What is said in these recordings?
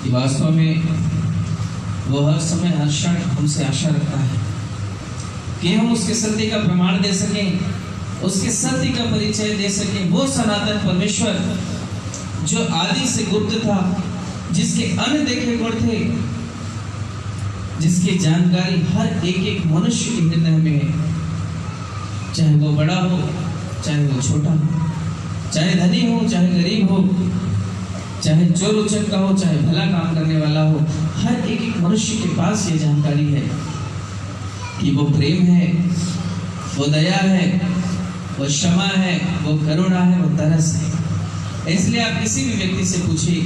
कि वास्तव में वो हर समय हर क्षण हमसे आशा रखता है कि हम उसके सत्य का प्रमाण दे सकें, उसके सत्य का परिचय दे सकें। वो सनातन परमेश्वर जो आदि से गुप्त था, जिसके अनदेखे गुण थे, जिसकी जानकारी हर एक एक मनुष्य के हृदय में है, चाहे वो बड़ा हो चाहे वो छोटा हो, चाहे धनी हो चाहे गरीब हो, चाहे चोर उचक्का हो चाहे भला काम करने वाला हो, हर एक एक मनुष्य के पास ये जानकारी है कि वो प्रेम है, वो दया है, वो क्षमा है, वो करुणा है, वो तरस है। इसलिए आप किसी भी व्यक्ति से पूछिए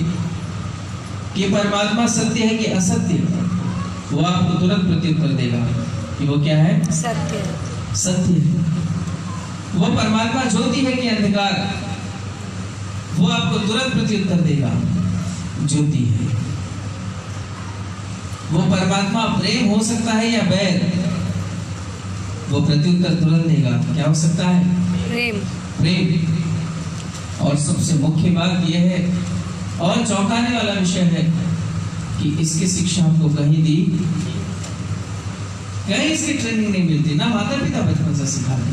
कि परमात्मा सत्य है कि असत्य, वो आपको तुरंत प्रत्युत्तर देगा कि वो क्या है? सत्य। सत्य है। वो परमात्मा ज्योति है कि अंधकार, वो आपको तुरंत प्रत्युत्तर देगा ज्योति है। वो परमात्मा प्रेम हो सकता है या बैर, वो प्रत्युत्तर तुरंत देगा। क्या हो सकता है? प्रेम। प्रेम। और सबसे मुख्य बात यह है और चौंकाने वाला विषय है कि इसकी शिक्षा आपको कहीं दी, कहीं इसकी ट्रेनिंग नहीं मिलती, ना माता पिता बचपन से सिखाते।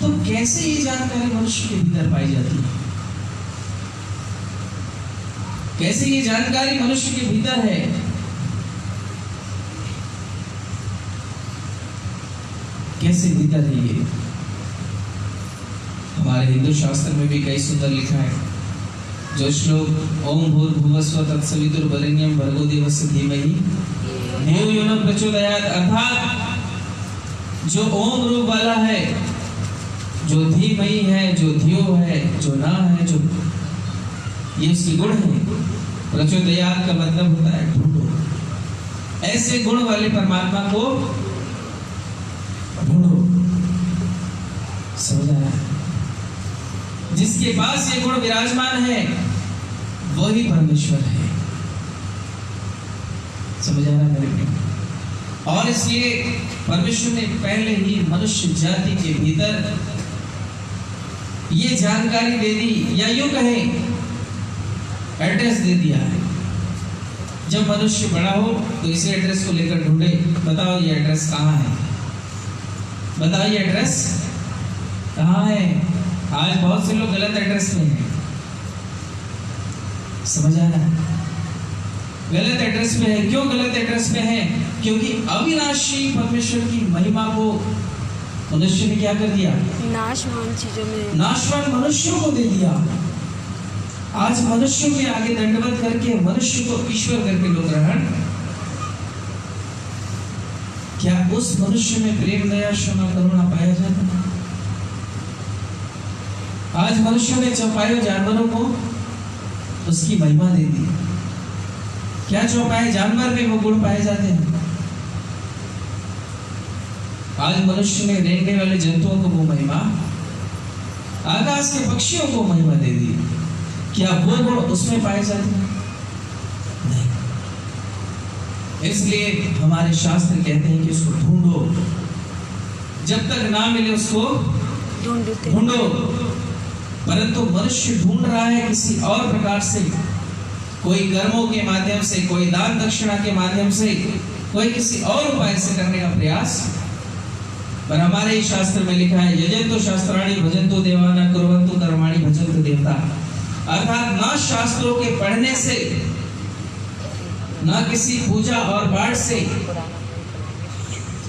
तो कैसे ये जानकारी मनुष्य के भीतर पाई जाती है? कैसे ये जानकारी मनुष्य के भीतर है? कैसे भीतर है ये? हमारे हिंदू शास्त्र में भी कई सुंदर लिखा है, जो श्लोक ओम भूर्भुवस्व तत्सवितुर्वरेण्यं भर्गो देवस्य धीमहि धियो यो न प्रचोदयात्, अर्थात जो ओम रूप वाला है, जो धीमहि है, जो धियो है, जो ना है, जो ये उसके गुण है। प्रचोदयात् का मतलब होता है ढूंढो। ऐसे गुण वाले परमात्मा को ढूंढो। समझ आया? जिसके पास ये गुण विराजमान है वही परमेश्वर है। समझ आ रहा है मेरे? और इसलिए परमेश्वर ने पहले ही मनुष्य जाति के भीतर ये जानकारी दे दी, या यूं कहें एड्रेस दे दिया है। जब मनुष्य बड़ा हो तो इसी एड्रेस को लेकर ढूंढे, बताओ ये एड्रेस कहाँ है, बताओ ये एड्रेस कहाँ है। आज बहुत से लोग गलत एड्रेस में हैं। समझ आ रहा है? गलत एड्रेस में है। क्यों गलत एड्रेस में है? क्योंकि अविनाशी परमेश्वर की महिमा को मनुष्य ने क्या कर दिया? नाशवान चीजों में, नाशवान मनुष्यों को दे दिया। आज मनुष्यों के आगे दंडवत करके मनुष्य को ईश्वर करके लोग ग्रहण, क्या उस मनुष्य में प्रेम, दया, क्षमा, करुणा पाया जाता है? आज मनुष्यों ने चौपाए जानवरों को उसकी महिमा दे दी। क्या चौपाए जानवर में वो गुण पाए जाते हैं? आज मनुष्य ने रेंगने वाले जंतुओं को वो महिमा, आकाश के पक्षियों को महिमा दे दी। क्या वो गुण उसमें पाए जाते हैं? नहीं। इसलिए हमारे शास्त्र कहते हैं कि उसको ढूंढो, जब तक ना मिले उसको ढूंढो। परंतु मनुष्य ढूंढ रहा है किसी और प्रकार से, कोई कर्मों के माध्यम से, कोई दान दक्षिणा के माध्यम से, कोई किसी और उपाय से करने का प्रयास। पर हमारे ही शास्त्र में लिखा है यजंतो शास्त्राणि भजंतो देवा न कुर्वन्तु कर्माणि भजन्तु देवता। अर्थात ना शास्त्रों के पढ़ने से, ना किसी पूजा और पाठ से,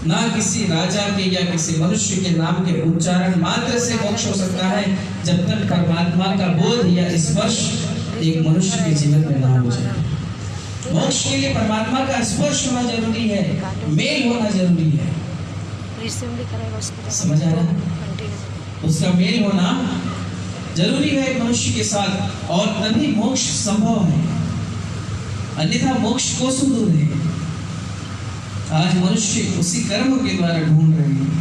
ना किसी राजा के या किसी मनुष्य के नाम के उच्चारण मात्र से मोक्ष हो सकता है, जब तक परमात्मा का बोध या स्पर्श एक मनुष्य के जीवन में ना हो जाए। मोक्ष के लिए परमात्मा का स्पर्श होना जरूरी है, मेल होना जरूरी है। समझ आ रहा है? उसका मेल होना जरूरी है एक मनुष्य के साथ, और तभी मोक्ष संभव है, अन्यथा मोक्ष को दूर है। आज मनुष्य उसी कर्म के द्वारा ढूंढ रहे हैं।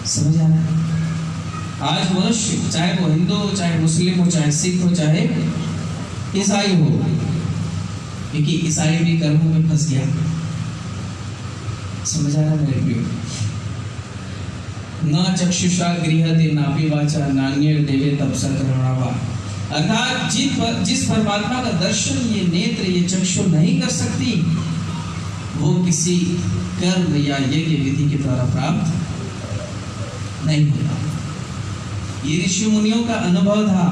समझ आ रहा है? आज मनुष्य चाहे वो हिंदू हो, चाहे मुस्लिम हो, चाहे सिख हो, चाहे ईसाई हो, क्योंकि ईसाई भी कर्मों में फंस गया। समझ आ रहा है मेरे प्रियो? ना चक्षुषा गृहते नापि वाचा नान्य देवे तपसा करुणावा। अर्थात जिस परमात्मा का दर्शन ये नेत्र, ये चक्षु नहीं कर सकती, वो किसी कर्म या यज्ञ विधि के द्वारा प्राप्त नहीं होगा। ये ऋषि मुनियों का अनुभव था,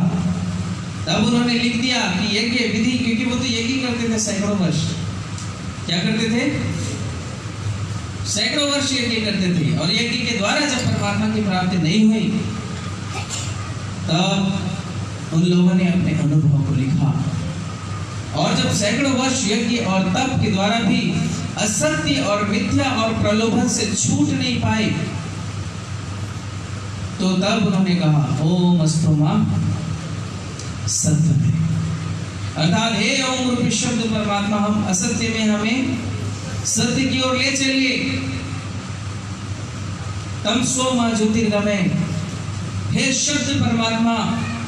तब उन्होंने लिख दिया कि यज्ञ विधि, क्योंकि वो तो यज्ञ करते थे सैकड़ों वर्ष। क्या करते थे? सैकड़ों वर्ष यज्ञ करते थे, और यज्ञ के द्वारा जब परमात्मा की प्राप्ति नहीं हुई, तब उन लोगों ने अपने अनुभव को लिखा। और जब सैकड़ों वर्ष यज्ञ और तप के द्वारा भी असत्य और मिथ्या और प्रलोभन से छूट नहीं पाए, तो तब उन्होंने कहा ओम अस्तु मां सत्य। अर्थात हे ओम रूपी शब्द परमात्मा, हम असत्य में हमें सत्य की ओर ले चलिए। तमसो मां ज्योतिर्गमय, हे शब्द परमात्मा,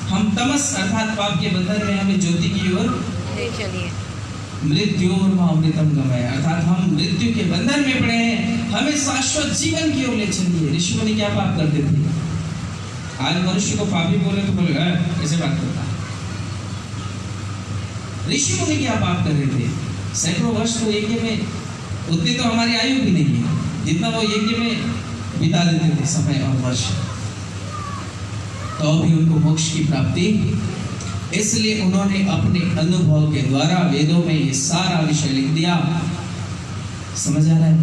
हम तमस अर्थात पाप के बंधन में हमें ज्योति की ओर ले चलिए। मृत्यु अमृतम गमय, अर्थात हम मृत्यु के बंधन में पड़े हैं, हमें शाश्वत जीवन की ओर ले चलिए। ऋषि मुनि क्या पाप करते थे? आज मनुष्य को पापी बोले तो बोले ऐसे बात करता है। ऋषि मुनि क्या पाप कर रहे थे? सैकड़ों वर्ष तो यज्ञ में, उतनी तो हमारी आयु भी नहीं है जितना वो यज्ञ में बिता देते थे समय और वर्ष, तो भी उनको मोक्ष की प्राप्ति। इसलिए उन्होंने अपने अनुभव के द्वारा वेदों में ये सारा विषय लिख दिया। समझ आ रहा है?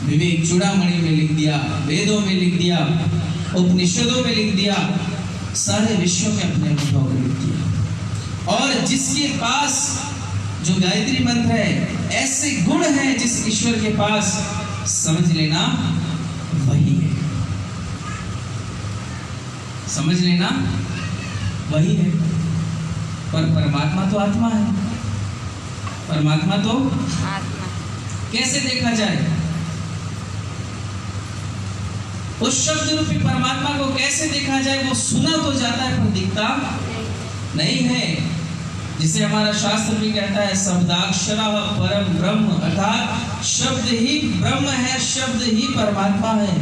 विवेक चूड़ामणि में लिख दिया, वेदों में लिख दिया, उपनिषदों में लिख दिया, सारे विषयों में अपने अनुभव को लिख दिया। और जिसके पास जो गायत्री मंत्र है, ऐसे गुण हैं जिस ईश्वर के पास, समझ लेना वही है, समझ लेना वही है। पर परमात्मा तो आत्मा है, परमात्मा तो आत्मा। कैसे देखा जाए? उस शब्द रूपी परमात्मा को कैसे देखा जाए? वो सुना तो जाता है पर दिखता नहीं है। जिसे हमारा शास्त्र भी कहता है शब्दाक्षरः परम ब्रह्म, अर्थात शब्द ही ब्रह्म है, शब्द ही परमात्मा है।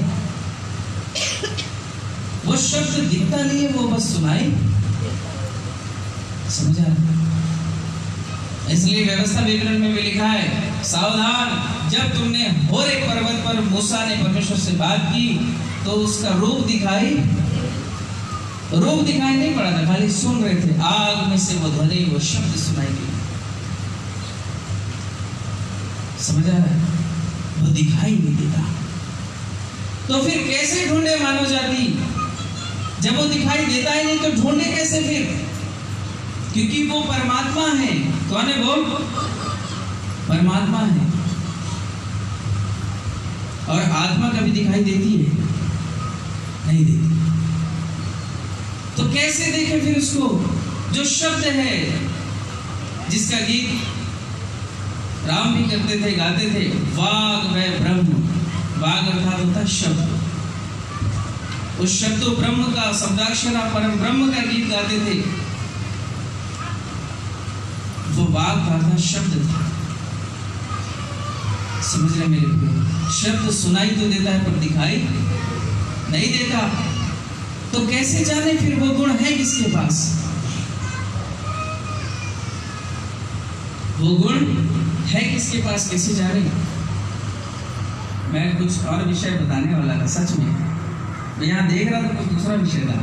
वो शब्द दिखता नहीं है, वो बस सुनाई। समझा? इसलिए व्यवस्था विवरण में भी लिखा है, सावधान, जब तुमने होरे पर्वत पर मूसा ने परमेश्वर से बात की तो उसका रूप दिखाई नहीं पड़ा था, खाली सुन रहे थे। आग में से वो ध्वनि, वो शब्द सुनाई दी। समझ आ रहा है? वो दिखाई नहीं देता। तो फिर कैसे ढूंढे मानव जाति? जब वो दिखाई देता ही नहीं तो ढूंढे कैसे फिर? क्योंकि वो परमात्मा है। कौन है वो? परमात्मा है। और आत्मा कभी दिखाई देती है? नहीं देती। तो कैसे देखे फिर उसको? जो शब्द है, जिसका गीत राम भी करते थे, गाते थे, वाग वह ब्रह्म, वाग अर्थात होता है शब्द। उस शब्द ब्रह्म का, शब्दाक्षर परम ब्रह्म का गीत गाते थे। वो वाग का था, शब्द था। समझ रहे मेरे प्रिय? शब्द सुनाई तो देता है पर दिखाई नहीं देता। तो कैसे जाने फिर वो गुण है किसके पास? वो गुण है किसके पास, कैसे जाने? मैं कुछ और विषय बताने वाला था, सच में मैं यहां देख रहा था कुछ दूसरा विषय था।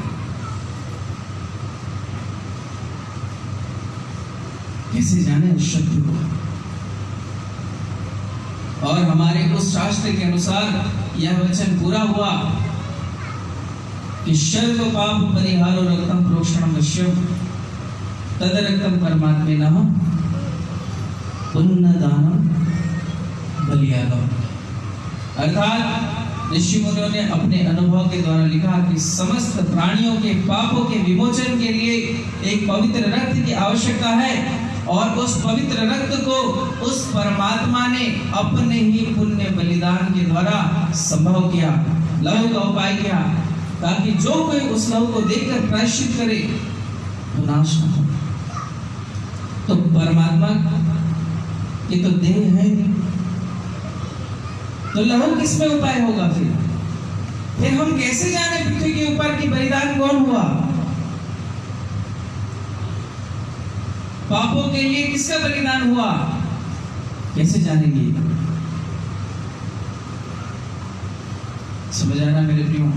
कैसे जाने उस शब्द को? और हमारे उस शास्त्र के अनुसार यह वचन पूरा हुआ कि सर्व पाप परिहारो रक्तम प्रोक्षणम वश्यम तद रक्तम परमात्मेनः पुण्य दानम बलियागम। अर्थात ऋषि मुनियों ने अपने अनुभव के द्वारा लिखा कि समस्त प्राणियों के पापों के विमोचन के लिए एक पवित्र रक्त की आवश्यकता है, और उस पवित्र रक्त को उस परमात्मा ने अपने ही पुण्य बलिदान के द्वारा संभव किया, लहू का उपाय किया, ताकि जो कोई उस लहू को देखकर प्रायश्चित करे वो नाश न हो। तो परमात्मा की तो देह है नहीं, तो लहू किस में उपाय होगा? फिर हम कैसे जाने पृथ्वी के ऊपर की बलिदान कौन हुआ? पापों के लिए किसका बलिदान हुआ, कैसे जानेंगे? समझ आ रहा मेरे प्रियो?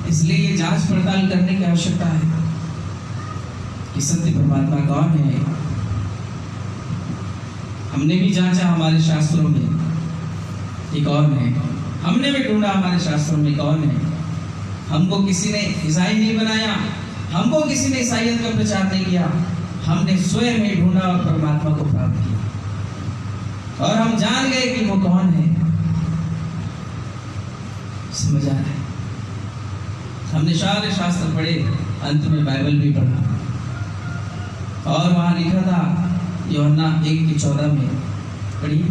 इसलिए ये जांच पड़ताल करने की आवश्यकता है कि सत्य परमात्मा कौन है। हमने भी जांचा हमारे शास्त्रों में कि कौन है, हमने भी ढूंढा हमारे शास्त्रों में कौन है। हमको किसी ने ईसाई नहीं बनाया, हमको किसी ने ईसाइयत का प्रचार नहीं किया, हमने स्वयं ही ढूंढा और परमात्मा को प्राप्त किया और हम जान गए कि वो कौन है। समझ आ रहा है? हमने सारे शास्त्र पढ़े, अंत में बाइबल भी पढ़ा और वहां लिखा था यूहन्ना 1:14 में, पढ़िए।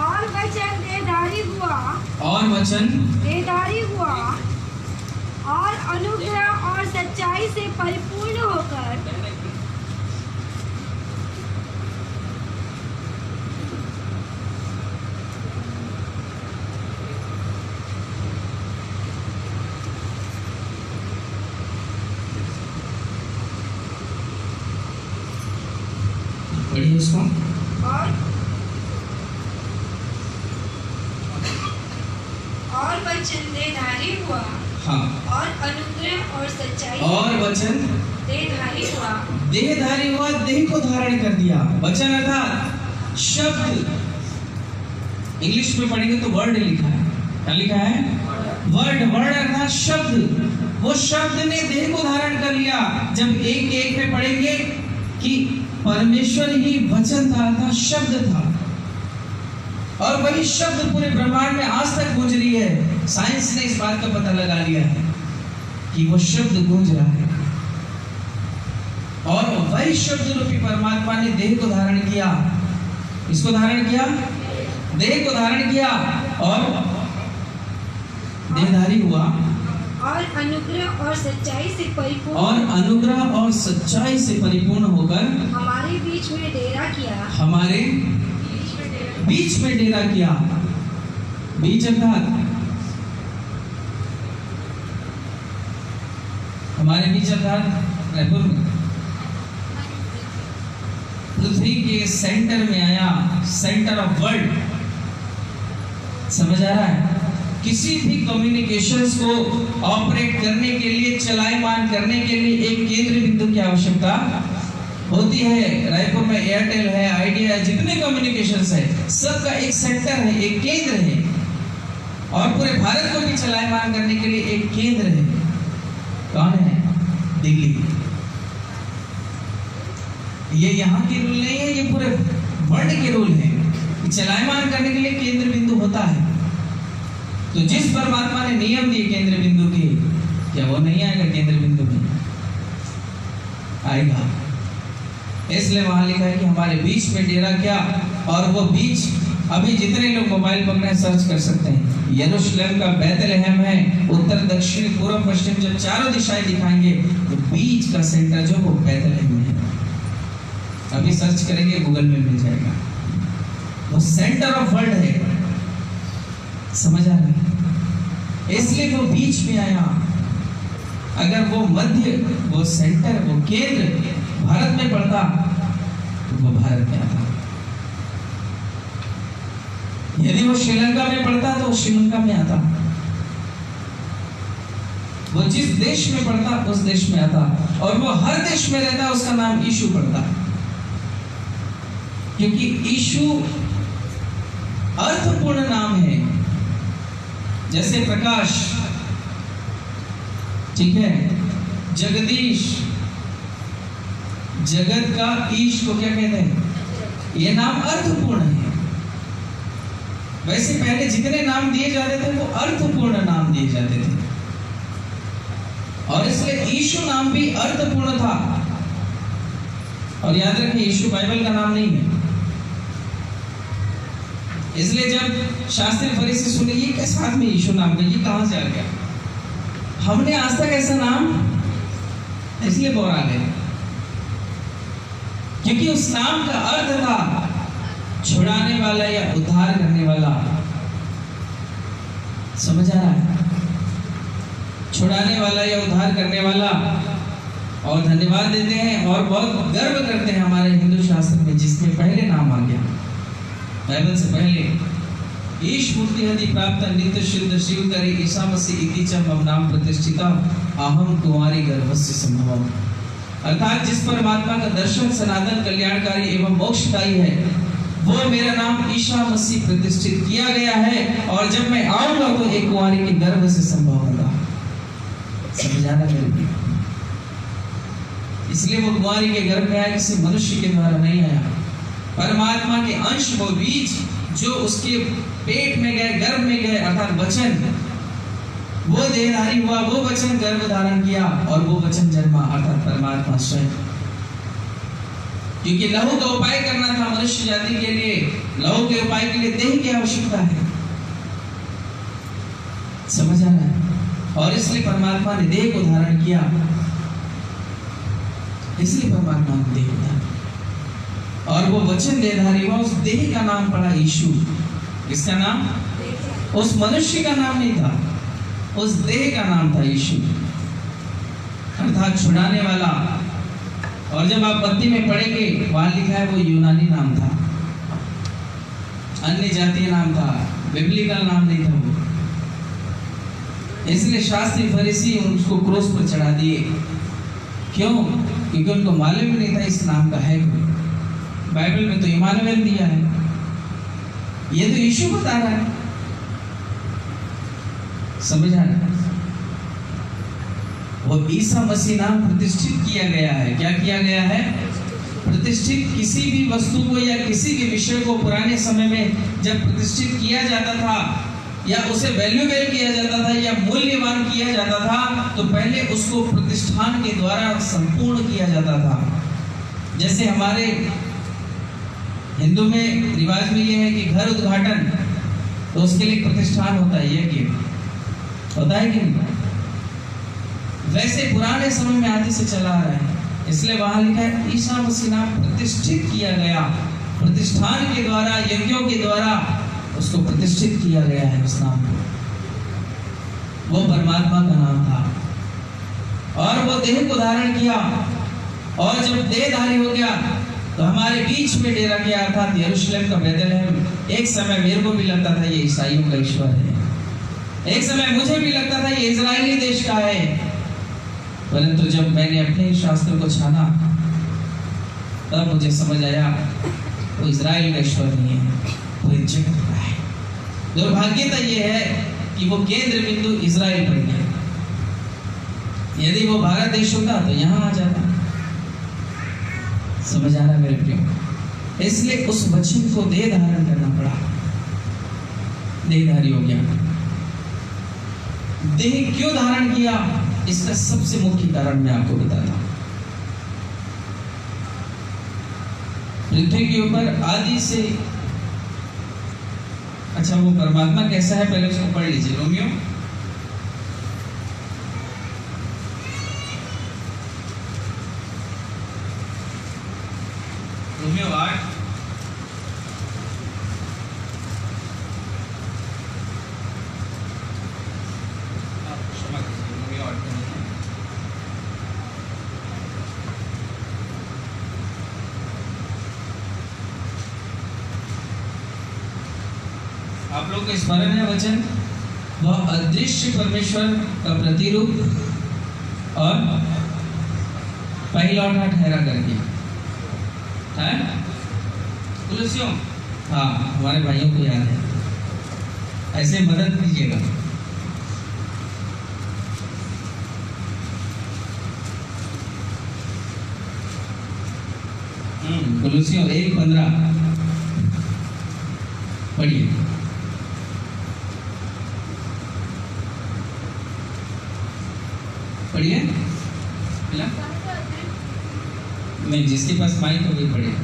और वचन देहधारी हुआ, और वचन देहधारी हुआ और अनुग्रह और सच्चाई से परिपूर्ण होकर पढ़िए उसको। और वचन देहधारी हुआ, हाँ, और अनुग्रह और सच्चाई, और वचन देहधारी हुआ, देहधारी हुआ, देह को धारण कर दिया। वचन अर्थात शब्द, इंग्लिश में पढ़ेंगे तो वर्ड लिखा है, क्या लिखा है? वर्ड। वर्ड अर्थात शब्द। वो शब्द ने देह को धारण कर लिया। जब एक एक में पढ़ेंगे कि परमेश्वर ही वचन था, अर्थात शब्द था, और वही शब्द पूरे ब्रह्मांड में आज तक गूंज रही है। साइंस ने इस बात का पता लगा लिया है कि वो शब्द गूंज रहा है, और वही शब्द रूपी परमात्मा ने देह को धारण किया। इसको धारण किया, देह को धारण किया और देहधारी हुआ, और अनुग्रह और सच्चाई से परिपूर्ण, और अनुग्रह और सच्चाई से परिपूर्ण होकर हमारे बीच में डेरा किया, हमारे बीच में डेरा किया। बीच अर्थात हमारे बीच अर्थात रायपुर में, पृथ्वी के सेंटर में आया, सेंटर ऑफ वर्ल्ड। समझ आ रहा है? किसी भी कम्युनिकेशंस को ऑपरेट करने के लिए, चलायमान करने के लिए एक केंद्र बिंदु की आवश्यकता होती है। रायपुर में एयरटेल है, आइडिया है, जितने कम्युनिकेशंस है सबका एक सेंटर है, एक केंद्र है, और पूरे भारत को भी चलायमान करने के लिए एक केंद्र है। कौन है? दिल्ली। ये यहाँ की रूल नहीं है, ये पूरे वर्ल्ड के रूल है कि चलायमान करने के लिए केंद्र बिंदु होता है। तो जिस परमात्मा ने नियम दिए केंद्र बिंदु के, क्या वो नहीं आएगा केंद्र बिंदु में? आएगा। इसलिए वहां लिखा है कि हमारे बीच में डेरा क्या, और वो बीच, अभी जितने लोग मोबाइल पकड़े हैं सर्च कर सकते हैं। यरूशलेम का बैतलहम है, उत्तर दक्षिण पूर्व पश्चिम जब चारों दिशाएं दिखाएंगे तो बीच का सेंटर जो वो बैतलहम में है। अभी सर्च करेंगे गूगल में मिल जाएगा। वो सेंटर ऑफ वर्ल्ड है। समझ आ रहा है? इसलिए वो बीच में आया। अगर वो मध्य, वो सेंटर, वो केंद्र भारत में पड़ता तो वो भारत में आता। यदि वो श्रीलंका में पड़ता तो वो श्रीलंका में आता। वो जिस देश में पड़ता उस देश में आता, और वो हर देश में रहता, उसका नाम यीशु पड़ता, क्योंकि यीशु अर्थपूर्ण नाम है। जैसे प्रकाश, ठीक है, जगदीश, जगत का ईश को क्या कहते हैं? ये नाम अर्थपूर्ण है। वैसे पहले जितने नाम दिए जाते थे वो अर्थपूर्ण नाम दिए जाते थे, और इसलिए यीशु नाम भी अर्थपूर्ण था। और याद रखें, यीशु बाइबल का नाम नहीं है। इसलिए जब शास्त्री फरीसी सुने ये किस हाथ में यीशु नाम का, ये कहां से आ गया, हमने आज तक ऐसा नाम, इसलिए बोरा गए, क्योंकि उस नाम का अर्थ था छुड़ाने वाला या उद्धार करने वाला। समझ आ रहा है? छुड़ाने वाला या उद्धार करने वाला। और धन्यवाद देते हैं और बहुत गर्व करते हैं हमारे हिंदू शास्त्र में, जिसमें पहले नाम आ गया बाइबल से पहले। ईश मूर्ति हदि प्राप्त नित्य शुद्ध शिव करी ईसा मसीह इति च मम नाम प्रतिष्ठिता अहम कुमारी गर्भस्य संभवम। अर्थात जिस परमात्मा का दर्शन सनातन कल्याणकारी एवं मोक्षदायी है, वो मेरा नाम ईसा मसीह प्रतिष्ठित किया गया है, और जब मैं आऊंगा तो एक कुंवारी के गर्भ से संभव होगा। समझ आना मेरे लिए? इसलिए वो कुंवारी के गर्भ में आया, किसी मनुष्य के द्वारा नहीं आया। परमात्मा के अंश, वो बीज जो उसके पेट में गए, गर्भ में गए, अर्थात वचन, वो देहधारी हुआ, वो वचन गर्भ धारण किया और वो वचन जन्मा, अर्थात परमात्मा स्वयं। क्योंकि लहू का उपाय करना था मनुष्य जाति के लिए, लहू के उपाय के लिए देह की आवश्यकता है। समझ आ रहा है? और इसलिए परमात्मा ने देह को धारण किया, इसलिए परमात्मा ने देह को धारण, और वो वचन देहधारी हुआ। उस देह का नाम पड़ा यीशु। किसका नाम? उस मनुष्य का नाम नहीं था, उस देह का नाम था यीशु, अर्थात छुड़ाने वाला। और जब आप पत्ती में पढ़ेंगे, वहां लिखा है वो यूनानी नाम था, अन्य जातीय नाम था, बिब्लिकल नाम नहीं था वो। इसलिए शास्त्री फरीसी उसको क्रूस पर चढ़ा दिए। क्यों? क्योंकि उनको मालूम ही नहीं था इस नाम का है कोई। बाइबल में तो इमानुएल दिया है, ये तो यीशु बता रहा है। समझ आ रहा है? वो ईसा मसीह नाम प्रतिष्ठित किया गया है। क्या किया गया है? प्रतिष्ठित। किसी भी वस्तु को या किसी भी विषय को पुराने समय में जब प्रतिष्ठित किया जाता था, या उसे वैल्यूएबल किया जाता था, या मूल्यवान किया जाता था, तो पहले उसको प्रतिष्ठान के द्वारा संपूर्ण किया जाता था। जैसे हमारे हिंदू में रिवाज में यह है कि घर उद्घाटन, तो उसके लिए प्रतिष्ठान होता है, यज्ञ होता है कि नहीं? वैसे पुराने समय में आदि से चला आ रहा है, इसलिए वहां लिखा है ईसा मसीह नाम प्रतिष्ठित किया गया। प्रतिष्ठान के द्वारा, यज्ञों के द्वारा उसको प्रतिष्ठित किया गया है उस नाम को। वो परमात्मा का नाम था और वो देह को धारण किया, और जब देहधारी हो गया तो हमारे बीच में डेरा गया, अर्थात यरूशलेम का बैतलहम। एक समय मेरे को भी लगता था ये ईसाइयों का ईश्वर है, एक समय मुझे भी लगता था ये इजरायली देश का है, परंतु जब मैंने अपने शास्त्र को छाना तब मुझे समझ आया वो इजराइल का ईश्वर नहीं है, वो एक जगत का है। दुर्भाग्यता ये है कि वो केंद्र बिंदु इजराइल बन गया। यदि वो भारत देश होता तो यहाँ आ जाता। समझ आ रहा मेरे प्रियो? इसलिए उस वचन को देह धारण करना पड़ा, देहधारी हो गया। देह क्यों धारण किया, इसका सबसे मुख्य कारण मैं आपको बताता हूं। पृथ्वी के ऊपर आदि से, अच्छा वो परमात्मा कैसा है पहले उसको पढ़ लीजिए। रोमियो रोमियो 8 आप लोग को स्मरण है वचन, वह अदृश्य परमेश्वर का प्रतिरूप और पहिलौठा ठहरा करके है। कुलसियों, हाँ हमारे भाइयों को याद है, ऐसे मदद कीजिएगा। कुलसियों 1:15 पढ़िए। पढ़िए नहीं, जिसके पास माइक हो वही पढ़िए।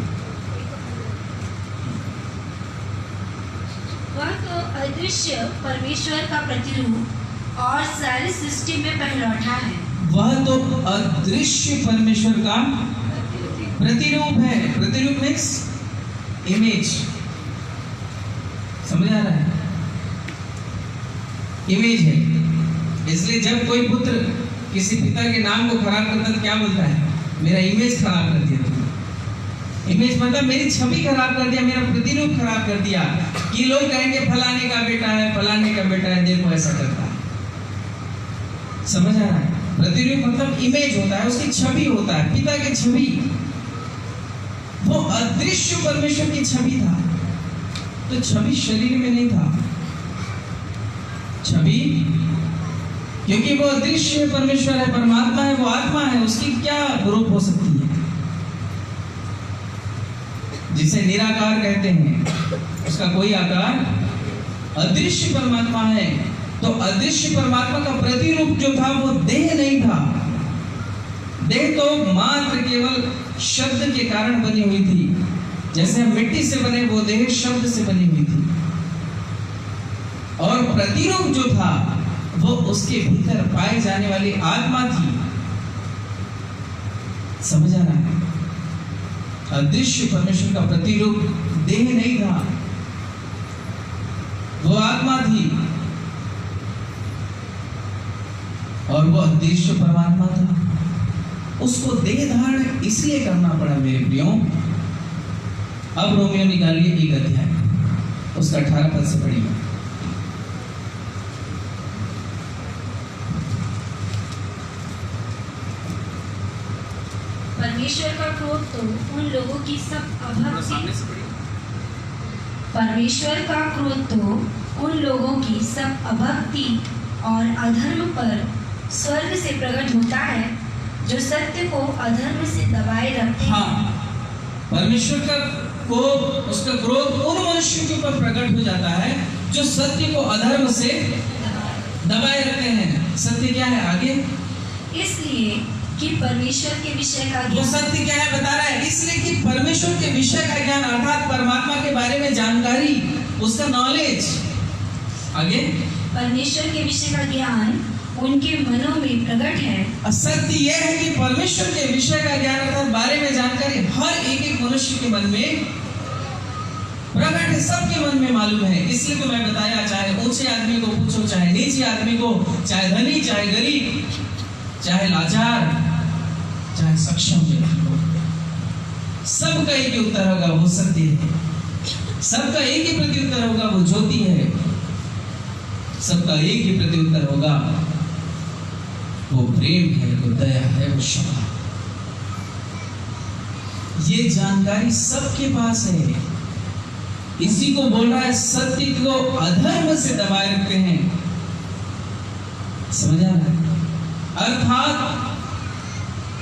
वह तो अदृश्य परमेश्वर का प्रतिरूप और सारी सृष्टि में पहलौठा है। वह तो अदृश्य परमेश्वर का प्रतिरूप है। प्रतिरूप मीन्स इमेज। समझ आ रहा है? इमेज है। इसलिए जब कोई पुत्र किसी पिता के नाम को खराब करता है तो क्या बोलता है? मेरा इमेज खराब कर दिया तुमने। इमेज मतलब मेरी छवि खराब कर दिया, मेरा प्रतिरूप खराब कर दिया, कि लोग कहेंगे फलाने का बेटा है, फलाने का बेटा है, देखो ऐसा करता है। समझ आ रहा है? प्रतिरूप मतलब इमेज होता है, उसकी छवि होता है, पिता की छवि। वो अदृश्य परमेश्वर की छवि था, तो छवि शरीर में नहीं था। छवि क्योंकि वो अदृश्य परमेश्वर है, परमात्मा है, वो आत्मा है, उसकी क्या रूप हो सकती है? जिसे निराकार कहते हैं, उसका कोई आकार, अदृश्य परमात्मा है। तो अदृश्य परमात्मा का प्रतिरूप जो था वो देह नहीं था। देह तो मात्र केवल शब्द के कारण बनी हुई थी। जैसे हम मिट्टी से बने, वो देह शब्द से बनी हुई थी। और प्रतिरूप जो था वो उसके भीतर पाई जाने वाली आत्मा थी। समझ आ रहा है? अदृश्य परमेश्वर का प्रतिरूप देह नहीं था, वो आत्मा थी, और वो अदृश्य परमात्मा था। उसको देह धारण इसलिए करना पड़ा मेरे प्रियो। अब रोमियो निकालिए 1 अध्याय, उसका 18 पद से पढ़िए। परमेश्वर का क्रोध तो उन लोगों की सब अभक्ति, परमेश्वर का क्रोध तो उन लोगों की सब अभक्ति और अधर्म पर स्वर्ग से प्रकट होता है, जो सत्य को अधर्म से दबाए रखते हैं। हाँ, परमेश्वर का कोप, उसका क्रोध उन मनुष्यों के ऊपर प्रकट हो जाता है जो सत्य को अधर्म से दबाए रखते हैं। सत्य क्या है आगे? इसलिए कि परमेश्वर के विषय का वो ज्ञान, सत्य क्या है बता रहा है, इसलिए कि परमेश्वर के विषय का ज्ञान अर्थात परमात्मा के बारे में जानकारी, उसका नॉलेज। आगे, परमेश्वर के विषय का ज्ञान उनके मनों में प्रकट है। सत्य यह है कि परमेश्वर के विषय का ज्ञान अर्थात बारे में जानकारी हर एक मनुष्य के मन में प्रकट है, सबके मन में मालूम है। इसलिए तो मैं बताया, चाहे ऊंचे आदमी को पूछो, चाहे नीचे आदमी को, चाहे धनी, चाहे गरीब, चाहे लाचार, चाहे सक्षम व्यक्ति हो, सबका एक ही उत्तर होगा, वो सत्य है। सबका एक ही प्रत्युत्तर होगा, वो ज्योति है। सबका एक ही प्रत्युत्तर होगा, वो प्रेम है, वो दया है, वो क्षमा। ये जानकारी सबके पास है। इसी को बोल रहा है, सत्य को अधर्म से दबाए रखते हैं। समझ आ रहा है? अर्थात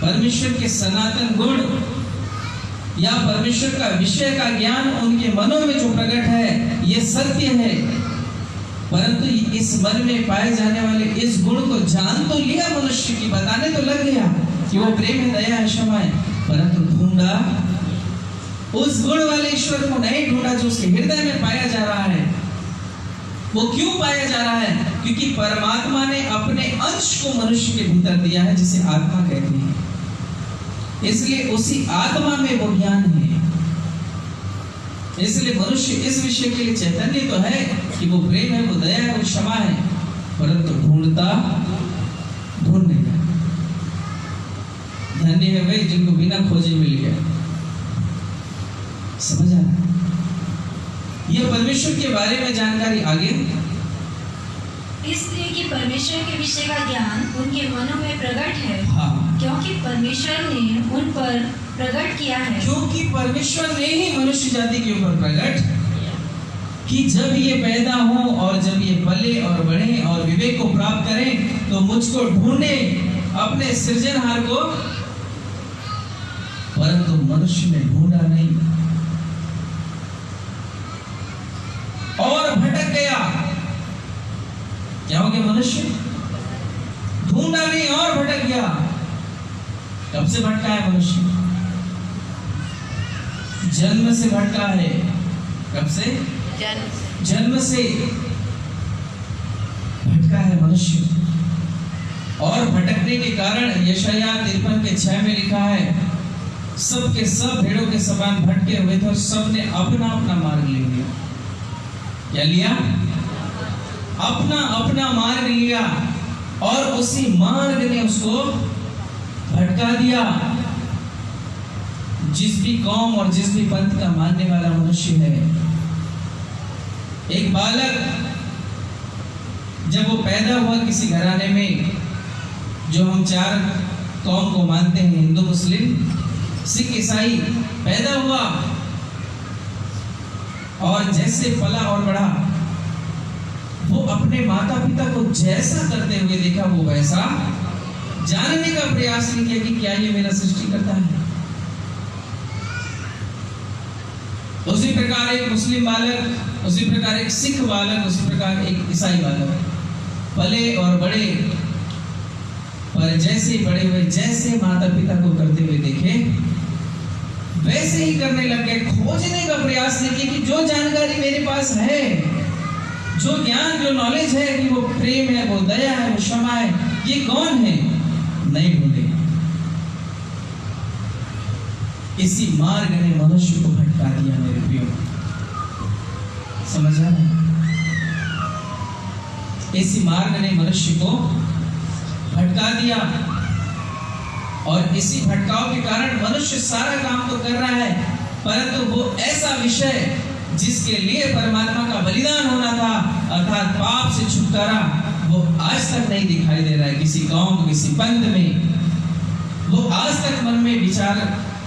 परमेश्वर के सनातन गुण या परमेश्वर का विषय का ज्ञान उनके मनों में जो प्रकट है, ये सत्य है। परंतु इस मन में पाए जाने वाले इस गुण को जान तो लिया मनुष्य की, बताने तो लग गया कि वो प्रेम है, दया है, क्षमा है, परंतु ढूंढा उस गुण वाले ईश्वर को नहीं ढूंढा जो उसके हृदय में पाया जा रहा है। वो क्यों पाया जा रहा है? क्योंकि परमात्मा ने अपने अंश को मनुष्य के भीतर दिया है, जिसे आत्मा कहते हैं। इसलिए उसी आत्मा में वो ज्ञान है। इसलिए मनुष्य इस विषय के लिए चैतन्य तो है कि वो प्रेम है, वो दया है, वो क्षमा है, परंतु ढूंढता ढूंढ नहीं है। धन्य है वे जिनको बिना खोजे मिल गया। समझ आ रहा है? ये परमेश्वर के बारे में जानकारी आगे, इसलिए कि परमेश्वर के विषय का ज्ञान उनके मनों में प्रकट है। हाँ, क्योंकि परमेश्वर ने उन पर प्रकट किया है। क्योंकि परमेश्वर ने ही मनुष्य जाति के ऊपर प्रकट कि जब ये पैदा हो और जब ये पले और बढ़े और विवेक को प्राप्त करें, तो मुझको ढूंढे, अपने सृजनहार को। परंतु मनुष्य ने ढूंढा नहीं और भटक गया। क्या हो गया? मनुष्य ढूंढा नहीं और भटक गया। कब से भटका है मनुष्य? जन्म से भटका है। कब से? जन्म से भटका है मनुष्य। और भटकने के कारण यशाया 53:6 में लिखा है, सब के सब भेड़ों के समान भटके हुए थे और सब ने अपना अपना मार्ग ले लिया। क्या लिया? अपना अपना मार्ग लिया और उसी मार्ग ने उसको भटका दिया। जिस भी कौम और जिस भी पंथ का मानने वाला मनुष्य है, एक बालक जब वो पैदा हुआ किसी घराने में, जो हम 4 कौम को मानते हैं, हिंदू, मुस्लिम, सिख, ईसाई, पैदा हुआ और जैसे पला और बढ़ा, वो अपने माता पिता को जैसा करते हुए देखा वो वैसा जानने का प्रयास नहीं किया कि क्या ये मेरा सृष्टि करता है। उसी प्रकार एक मुस्लिम बालक, उसी प्रकार एक सिख बालक, उसी प्रकार एक ईसाई बालक पले और बड़े, पर जैसे बड़े हुए, जैसे माता पिता को करते हुए देखे वैसे ही करने लग गए। खोजने का प्रयास नहीं किया कि जो जानकारी मेरे पास है, जो ज्ञान, जो नॉलेज है कि वो प्रेम है, वो दया है, वो क्षमा है, ये कौन है, नहीं ढूंढे। इसी मार्ग ने मनुष्य को भटका दिया मेरे प्रियो, समझ रहे हैं? इसी मार्ग ने मनुष्य को भटका दिया और इसी भटकाव के कारण मनुष्य सारा काम तो कर रहा है, परंतु वो ऐसा विषय जिसके लिए परमात्मा का बलिदान होना था, अर्थात पाप से छुटकारा, वो आज तक नहीं दिखाई दे रहा है किसी कौम, किसी पंथ में। वो आज तक मन में विचार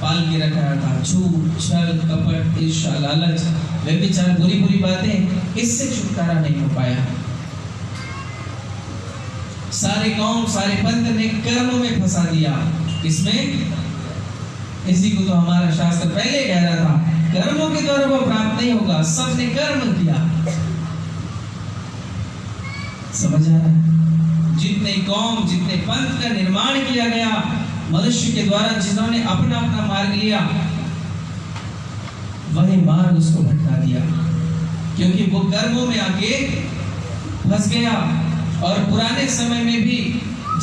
पाल के रखा था, झूठ, छल, कपट, ईर्ष्या, लालच, व्यभिचार, बुरी बुरी बातें, इससे छुटकारा नहीं हो पाया। सारे कौम, सारे पंथ ने कर्म में फंसा दिया। इसमें इसी को तो हमारा शास्त्र पहले कह रहा था, कर्मों के द्वारा वो प्राप्त नहीं होगा, सबने कर्म किया। समझ आ रहा है? जितने कौम, जितने पंथ का निर्माण किया गया मनुष्य के द्वारा, जिन्होंने अपना अपना मार्ग लिया, वही मार्ग उसको भटका दिया, क्योंकि वो कर्मों में आके फंस गया। और पुराने समय में भी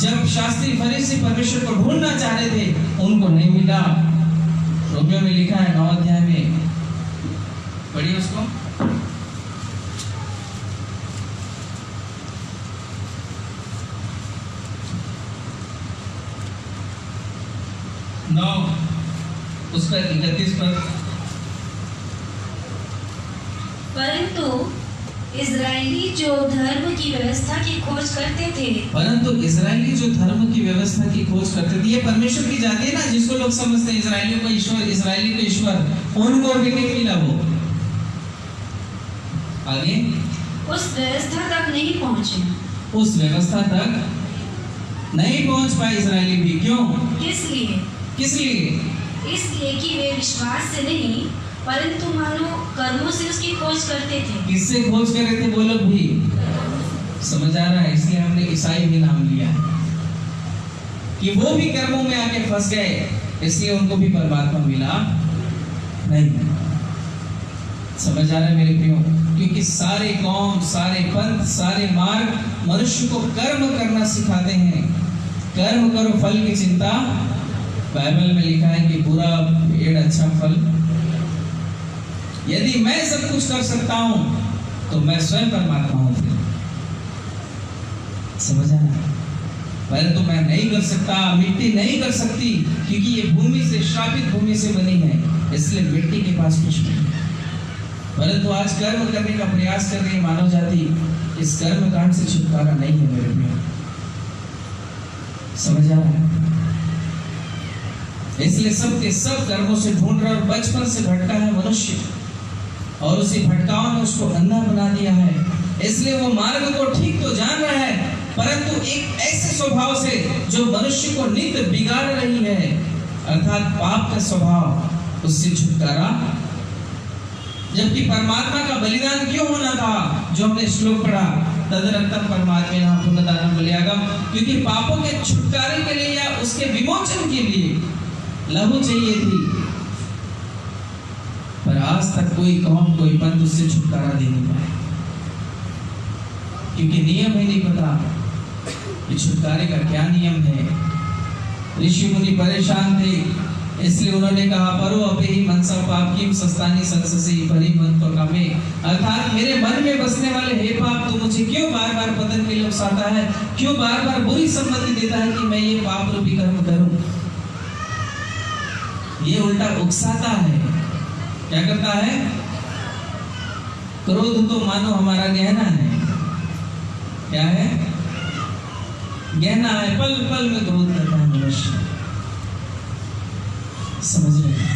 जब शास्त्री फरीसी परमेश्वर को ढूंढना चाह रहे थे, उनको नहीं मिला। रोमियो में लिखा है 9 अध्याय में, पढ़िए उसको। उसका 31 पर, परंतु इजरायली जो धर्म की व्यवस्था की खोज करते थे, परंतु इजरायली जो धर्म की व्यवस्था की खोज करते थे, ये परमेश्वर की जाति है ना, जिसको लोग समझते हैं इजरायलियों को ईश्वर, इजरायली को ईश्वर, उनको भी नहीं मिला। वो आगे उस व्यवस्था तक नहीं पहुंचे, उस व्यवस्था तक नहीं पहुंच पाए इजरायली भी। क्यों? किस लिए? किस लिए? इसलिए कि वे विश्वास से नहीं परंतु मानो कर्मों से उसकी खोज करते थे। किससे खोज कर रहे थे वो लोग भी? समझ आ रहा है? इसलिए हमने ईसाई भी नाम लिया कि वो भी कर्मों में आके फंस गए, इसलिए उनको भी परमात्मा मिला नहीं। समझ आ रहा है मेरे प्रियो? क्योंकि सारे कौम, सारे पंथ, सारे मार्ग मनुष्य को कर्म करना सिखाते हैं। कर्म करो फल की चिंता, बाइबल में लिखा है कि बुरा पेड़ अच्छा फल। यदि मैं सब कुछ कर सकता हूं तो मैं स्वयं परमात्मा हूं। फिर समझ आना? परंतु मैं नहीं कर सकता, मिट्टी नहीं कर सकती, क्योंकि ये भूमि से, श्रापित भूमि से बनी है, इसलिए मिट्टी के पास कुछ नहीं। परंतु आज कर्म करने का प्रयास कर रही है मानव जाति, इस कर्म कांड से छुटकारा नहीं है मेरे प्रियो। समझ आ रहा है? इसलिए सब के सब कर्मों से ढूंढ रहा, और बचपन से भटका है मनुष्य, और उसी भटकाव ने उसको अंधा बना दिया है। इसलिए वो मार्ग को ठीक तो जान रहा है, परंतु एक ऐसे स्वभाव से जो मनुष्य को नित्य बिगाड़ रही है, अर्थात पाप का स्वभाव, उससे छुटकारा। जबकि परमात्मा का बलिदान क्यों होना था, जो हमने श्लोक पढ़ा, तदरत्तम परमात्मेन पुण्यदानम बलियागम, क्योंकि पापों के छुटकारे के लिए या उसके विमोचन के लिए लहू चाहिए थी। पर आज तक कोई कौम, कोई पंथ उससे छुटकारा दे नहीं पाए, क्योंकि नियम ही नहीं पता कि छुटकारे का क्या नियम है। ऋषि मुनि परेशान थे, इसलिए उन्होंने कहा परो अपे ही मनसा पाप किम सस्तानी संससी परि मन तो कामे, अर्थात मेरे मन में बसने वाले हे पाप, तुम मुझे मुझे क्यों बार बार पतन में उकसाता है, क्यों बार बार बुरी सम्मति देता है कि मैं ये पाप रूपी कर्म करूं। ये उल्टा उकसाता है। क्या करता है? क्रोध तो मानो हमारा गहना है। क्या है? गहना है, पल पल में क्रोध करता है मनुष्य। समझ रहे?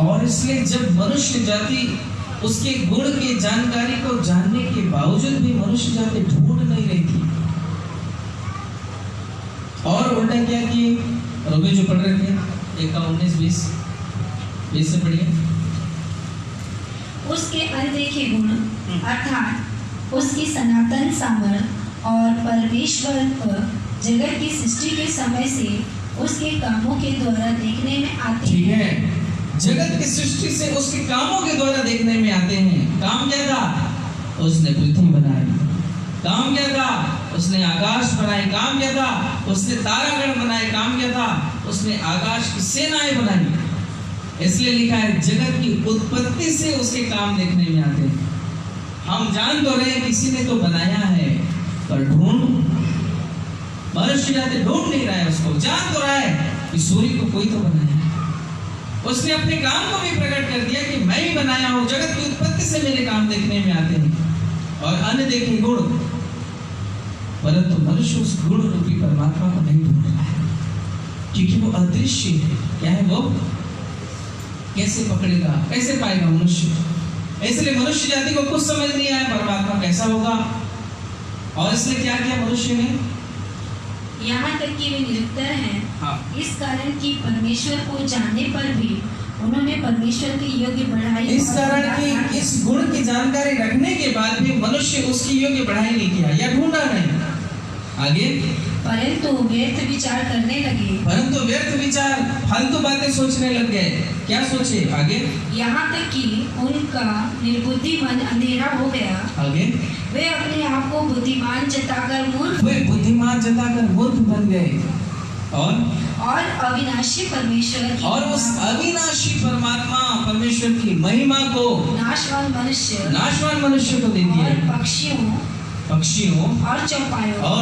और इसलिए जब मनुष्य जाति उसके गुण के जानकारी को जानने के बावजूद भी मनुष्य जाति ढूंढ नहीं रही थी, और उल्टा क्या किए? रोबे जो पढ़ रहे थे 19-20 से पढ़िए। उसके अनदेखे गुण अर्थात उसकी सनातन सामर्थ और परमेश्वर जगत की सृष्टि के समय से उसके कामों के द्वारा देखने में आते ठीक है, जगत की सृष्टि से उसके कामों के द्वारा देखने में आते हैं। काम क्या था? उसने पृथ्वी बनाई। काम क्या था? उसने आकाश बनाए। काम क्या था? उसने तारागण बनाए। काम क्या था? उसने आकाश की सेनाएं बनाई। इसलिए लिखा है जगत की उत्पत्ति से उसके काम देखने में आते हैं। हम जान तो रहे हैं किसी ने तो बनाया है, पर मनुष्य जाति ढूंढ नहीं रहा है उसको। जान तो रहा है कि सूर्य को कोई तो बनाया है। उसने अपने काम को भी प्रकट कर दिया कि मैं ही बनाया हूं। जगत की उत्पत्ति से मेरे काम देखने में आते हैं। और अन्य देखे गुण, परंतु मनुष्य उस गुण रूपी परमात्मा को नहीं ढूंढ रहा है, क्योंकि वो अदृश्य है। क्या है वो? कैसे पकड़ेगा, कैसे पाएगा मनुष्य? इसलिए मनुष्य जाति को कुछ समझ नहीं आया परमात्मा कैसा होगा। और इसलिए क्या किया मनुष्य ने? यहाँ तक कि वे निरुत्तर हैं। हाँ। इस कारण कि परमेश्वर को जानने पर भी उन्होंने परमेश्वर के योग्य बढ़ाई। इस कारण कि इस गुण की जानकारी रखने के बाद भी मनुष्य उसकी योग्य बढ़ाई नहीं किया या ढूंढा नहीं। आगे, परंतु व्यर्थ विचार करने लगे। परंतु व्यर्थ विचार, फालतू बातें सोचने लग गए। क्या सोचे? आगे, यहाँ तक कि उनका निर्बुद्धि मन अंधेरा हो गया। आगे, वे अपने आप को बुद्धिमान जताकर मूर्ख, वे बुद्धिमान जताकर मूर्ख बन गए। और अविनाशी परमेश्वर की, और उस अविनाशी परमात्मा परमेश्वर की महिमा को नाशवान मनुष्य को दे दिया। और पक्षियों और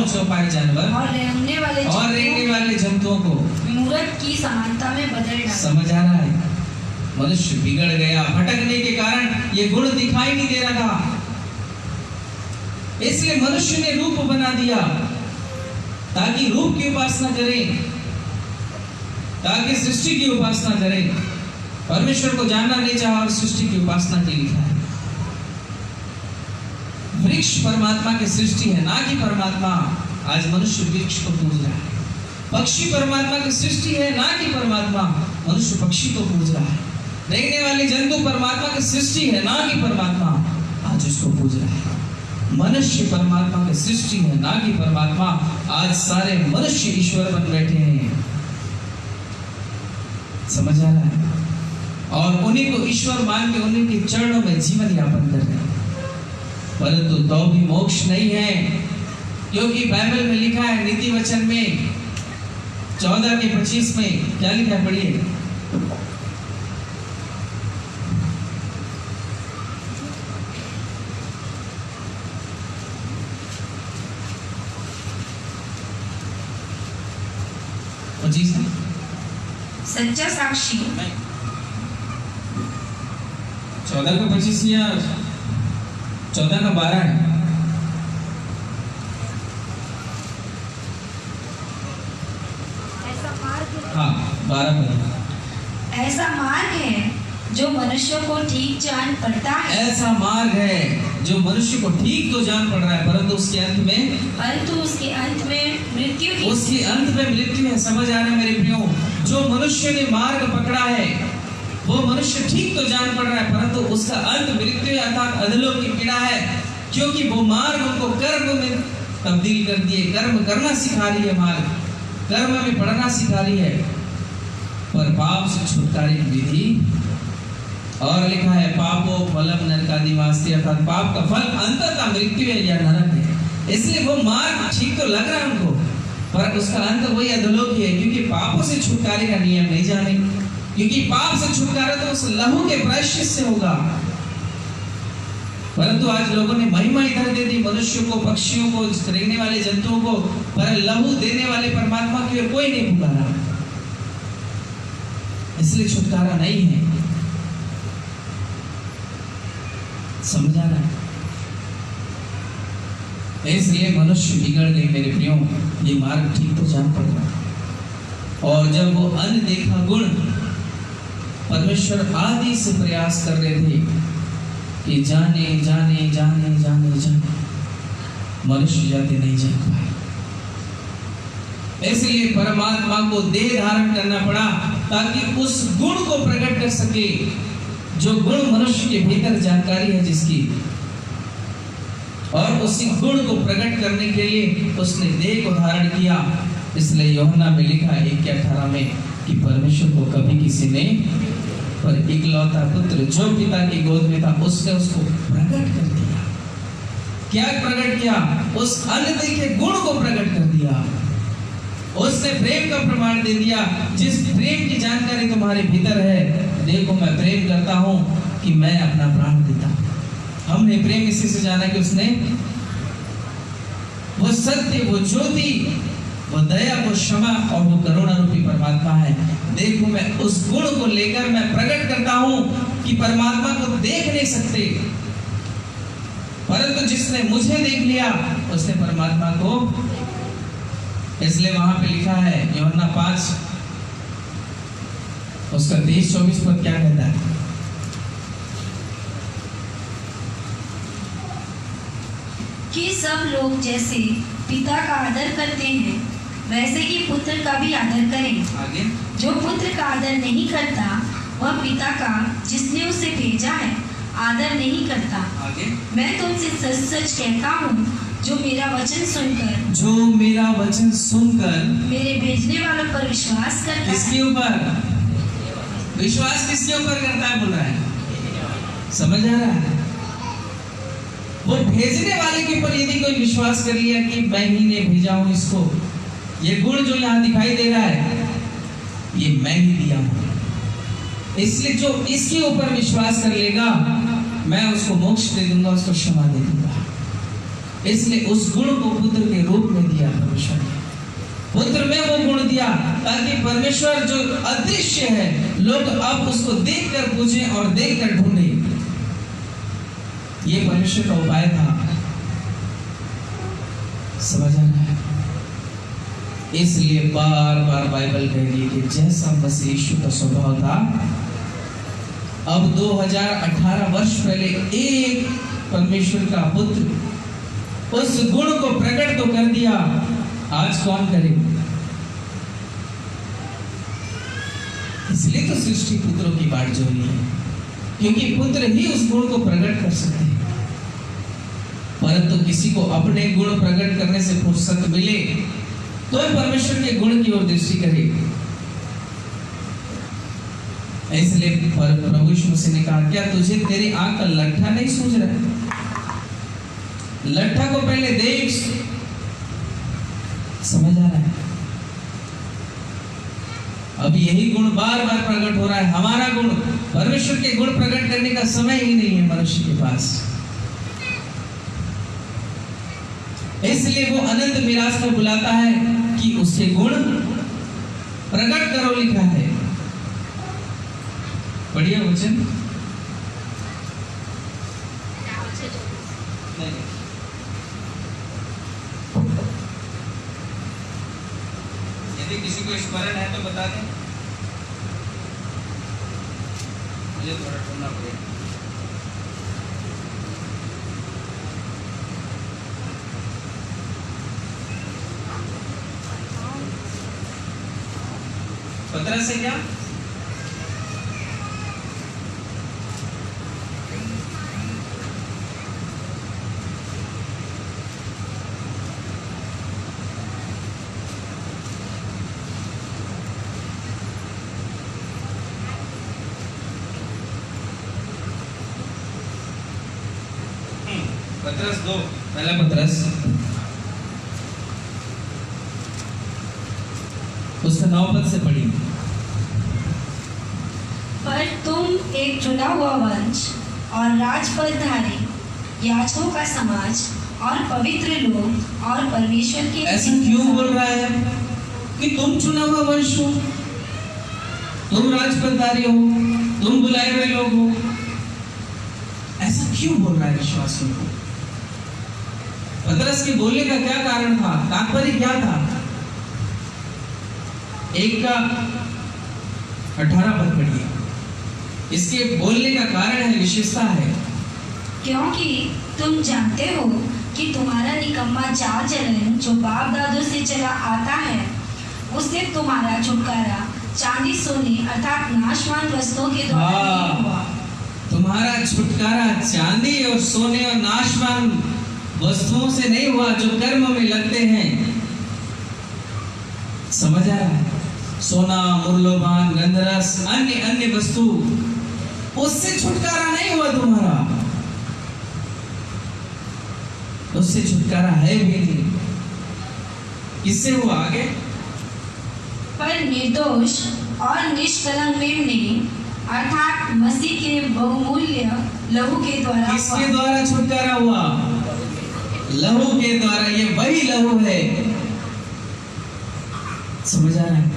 चौपाई जानवर और रेंगने वाले जंतुओं को मूर्ख की समानता में बदल डाला। समझ आ रहा है? मनुष्य बिगड़ गया। भटकने के कारण ये गुण दिखाई नहीं दे रहा था। इसलिए मनुष्य ने रूप बना दिया ताकि रूप की उपासना करें, ताकि सृष्टि की उपासना करें। परमेश्वर को जानना नहीं चाहा और सृष्टि की उपासना की लिखा है। वृक्ष परमात्मा की सृष्टि है, ना कि परमात्मा। आज मनुष्य वृक्ष को पूज रहा है। पक्षी परमात्मा की सृष्टि है, ना कि परमात्मा। मनुष्य पक्षी को पूज रहा है। रेंगने वाले जंतु परमात्मा की सृष्टि है, ना कि परमात्मा। आज उसको पूज रहा है। मनुष्य परमात्मा की सृष्टि है, ना कि परमात्मा। आज सारे मनुष्य ईश्वर बन बैठे हैं। समझ आ रहा है? और उन्हीं को ईश्वर मान के उन्हीं के चरणों में जीवन यापन कर रहे हैं। परंतु तो भी मोक्ष नहीं है, क्योंकि बाइबल में लिखा है नीति वचन में 14:25 में क्या लिखा है? पढ़िए। सच्चा साक्षी 14:25 या 14:12 है। हाँ, 12 पर। ऐसा मार्ग है जो मनुष्य को ठीक जान पड़ता है। ऐसा मार्ग है जो मनुष्य को ठीक तो जान पड़ रहा है, परंतु उसके अंत में मृत्यु है। समझ आ रहा है मेरे प्रियो? जो मनुष्य ने मार्ग पकड़ा है वो मनुष्य ठीक तो जान पड़ रहा है, परंतु उसका अंत मृत्यु अर्थात अधोलोक की पीड़ा है, क्योंकि वो मार्ग उनको कर्म में तब्दील कर दिए। कर्म करना सिखा रही है, मार्ग कर्म में पढ़ना सिखा रही है, पर पाप से छुटकारे की विधि। और लिखा है पापो फलम नरकादिवासी, अर्थात पाप का फल अंततः मृत्यु है या नरक है। इसलिए वो मार्ग ठीक तो लग रहा है उनको, पर उसका अंत वही अधोलोक ही है, क्योंकि पापों से छुटकारे का नियम नहीं जाने। क्योंकि पाप से छुटकारा तो उस लहू के प्रायश्चित से होगा, परंतु आज लोगों ने महिमा इधर दे मनुष्यों को, पक्षियों को, रेंगने वाले जंतुओं को, पर लहू देने वाले परमात्मा की ओर कोई नहीं पुकारा, इसलिए छुटकारा नहीं है। समझ आ रहा है? इसलिए मनुष्य बिगड़ गए मेरे प्रियो, ये मार्ग ठीक तो जान पड़ रहा। और जब वो अनदेखा गुण परमेश्वर आदि से प्रयास कर रहे थे कि जाने जाने जाने जाने जाने, मनुष्य जाते नहीं जान पाए। इसलिए परमात्मा को देह धारण करना पड़ा ताकि उस गुण को प्रकट कर सके, जो गुण मनुष्य के भीतर जानकारी है जिसकी, और उसी गुण को प्रकट करने के लिए उसने देह को धारण किया। इसलिए यूहन्ना में लिखा 1:18 में कि परमेश्वर को कभी किसी ने, पर इकलौता पुत्र जो पिता की गोद में था, उसने उसको प्रकट कर दिया। क्या प्रकट किया? उस अनदेखे गुण को प्रकट कर दिया। उसने प्रेम का प्रमाण दे दिया। जिस प्रेम की जानकारी तुम्हारे भीतर है, देखो मैं प्रेम करता हूं कि मैं अपना प्राण देता हूं। हमने प्रेम इसी से जाना कि उसने, वो सत्य, वो ज्योति, वो दया, वो क्षमा और वो करुणा रूपी परमात्मा है। देखो मैं उस गुण को लेकर मैं प्रकट करता हूं कि परमात्मा को देख नहीं सकते, परंतु जिसने मुझे देख लिया उसने परमात्मा को। इसलिए वहां पे लिखा है यूहन्ना 5 उसका 23-24 पद क्या कहता है? कि सब लोग जैसे पिता का आदर करते हैं, वैसे ही पुत्र का भी आदर करें। आगे? जो पुत्र का आदर नहीं करता, वह पिता का जिसने उसे भेजा है आदर नहीं करता। आगे? मैं तुमसे सच सच कहता हूँ, जो मेरा वचन सुनकर मेरे भेजने वालों पर विश्वास करता है। किसके ऊपर विश्वास? किसके ऊपर करता है? बोल रहा है, समझ आ रहा है? वो भेजने वाले के ऊपर यदि कोई विश्वास कर लिया कि मैं ही ने भेजा हूं इसको, ये गुण जो यहाँ दिखाई दे रहा है ये मैं ही दिया हूं, इसलिए जो इसके ऊपर विश्वास कर लेगा मैं उसको मोक्ष दे दूंगा, उसको क्षमा दे दूंगा। इसलिए उस गुण को पुत्र के रूप में दिया परमेश्वर ने। पुत्र में वो गुण दिया ताकि परमेश्वर जो अदृश्य है, लोग अब उसको देखकर पूजें और देखकर ढूंढे। ये परमेश्वर का उपाय था। समझ आ रहा है? इसलिए बार बार बाइबल कह रही है कि जैसा मसीह यीशु का स्वभाव था, अब 2018 वर्ष पहले एक परमेश्वर का पुत्र उस गुण को प्रकट तो कर दिया, आज कौन करे? इसलिए तो सृष्टि पुत्रों की बाट जोड़ी है, क्योंकि पुत्र ही उस गुण को प्रकट कर सकते हैं। परंतु किसी को अपने गुण प्रकट करने से फुर्सत मिले तो परमेश्वर के गुण की ओर दृष्टि करे। इसलिए प्रभु यीशु मसीह ने कहा, क्या तुझे तेरी आंख का लट्ठा नहीं सूझ रहा है? लट्ठा को पहले देख। समझ आ रहा है? अब यही गुण बार बार प्रकट हो रहा है। हमारा गुण, परमेश्वर के गुण प्रकट करने का समय ही नहीं है मनुष्य के पास। इसलिए वो अनंत मिरास में बुलाता है कि उसके गुण प्रकट करो, लिखा है। बढ़िया वचन यदि किसी को स्मरण है तो बता दें, मुझे थोड़ा ढूंढना पड़ेगा। पत्रस से क्या? पत्रस 2, पहला पत्रस उसका 9 पद से पढ़ी। पर तुम एक चुना हुआ वंश और राजपदधारी, याजकों का समाज और पवित्र लोग और परमेश्वर के ऐसा क्यों बोल रहा है कि तुम चुना हुआ वंश हो, तुम राजपदारी हो, तुम बुलाए हुए लोग हो? ऐसा क्यों बोल रहा है विश्वासियों को? पतरस के बोलने का क्या कारण था? तात्पर्य क्या था? एक का 18 पद पढ़िए। इसके बोलने का कारण है, विशेषता है। क्योंकि तुम जानते हो कि तुम्हारा निकम्मा चाल चलन जो बाप दादों से चला आता है, उससे तुम्हारा छुटकारा चांदी सोने अर्थात नाशवान वस्तुओं के द्वारा नहीं हुआ। तुम्हारा छुटकारा चांदी और सोने और नाशवान वस्तुओं से नहीं हुआ जो कर्म में लगते हैं। समझ आ रहा है? सोना, मूल्यवान, गंधरस, अन्य अन्य वस्तु, उससे छुटकारा नहीं हुआ तुम्हारा। उससे छुटकारा है भी नहीं। किससे हुआ? आगे, पर निर्दोष और निष्कलंक मेमने अर्थात मसीह के बहुमूल्य लहू के द्वारा। किसके द्वारा छुटकारा हुआ? लहू के द्वारा। ये वही लहू है। समझ आ रहा है?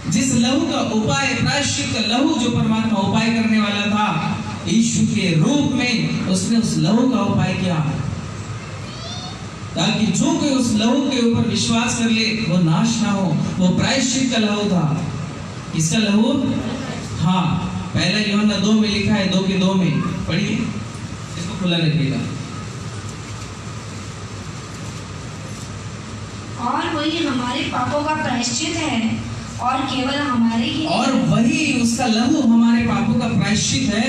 जिस लहू का उपाय, प्रायश्चित का लहू जो परमात्मा उपाय करने वाला था, यीशु के रूप में उसने उस लहू का उपाय किया, ताकि जो कोई उस लहू के ऊपर विश्वास कर ले वो नाश ना हो। वो प्रायश्चित का लहू था। किसका लहू? हाँ, पहला यूहन्ना 2 में लिखा है, 2 के 2 में पढ़िए, इसको खुला रखिएगा। और वही हमारे पापों का प्रायश्चित है, और केवल हमारे ही, और वही उसका लहू हमारे पापों का प्रायश्चित है,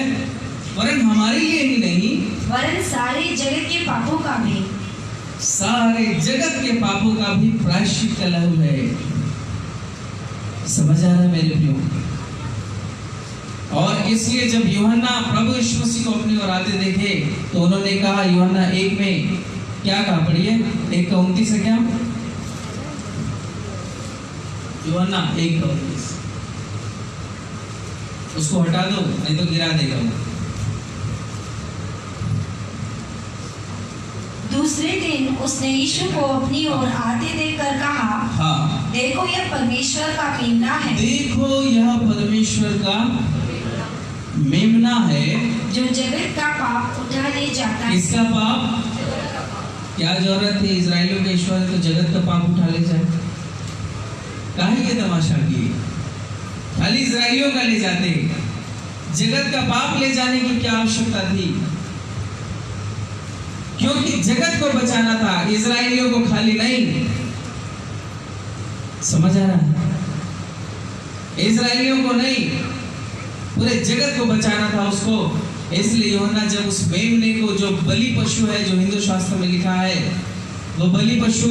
वरन हमारे लिए ही नहीं, वरन सारे जगत के पापों का भी, सारे जगत के पापों का भी प्रायश्चित का लहू है। समझ आ रहा है मेरे प्रियो? और इसलिए जब यूहन्ना प्रभु यीशु मसीह को अपनी ओर आते देखे तो उन्होंने कहा, यूहन्ना 1 में क्या कहा? पढ़िए, 1 का 29 है क्या? यूहन्ना 1 का 29, उसको हटा दो नहीं तो गिरा देगा वो। दूसरे दिन उसने यीशु को अपनी ओर आते देखकर कहा, हाँ, देखो यह परमेश्वर का मेमना है। देखो यह परमेश्वर का मेमना है, जो जगत का पाप उठा ले जाता है। किसका पाप? क्या जरूरत थी इजराइलियों के ईश्वर तो जगत का पाप उठा ले जाए? काहे ये तमाशा किए? खाली इजराइलियों का ले जाते, जगत का पाप ले जाने की क्या आवश्यकता थी? क्योंकि जगत को बचाना था, इजराइलियों को खाली नहीं। समझ आ रहा है? इजराइलियों को नहीं, पूरे जगत को बचाना था उसको। इसलिए यूहन्ना जब उस मेमने को, जो बलि पशु है, जो हिंदू शास्त्र में लिखा है, वो बलि पशु,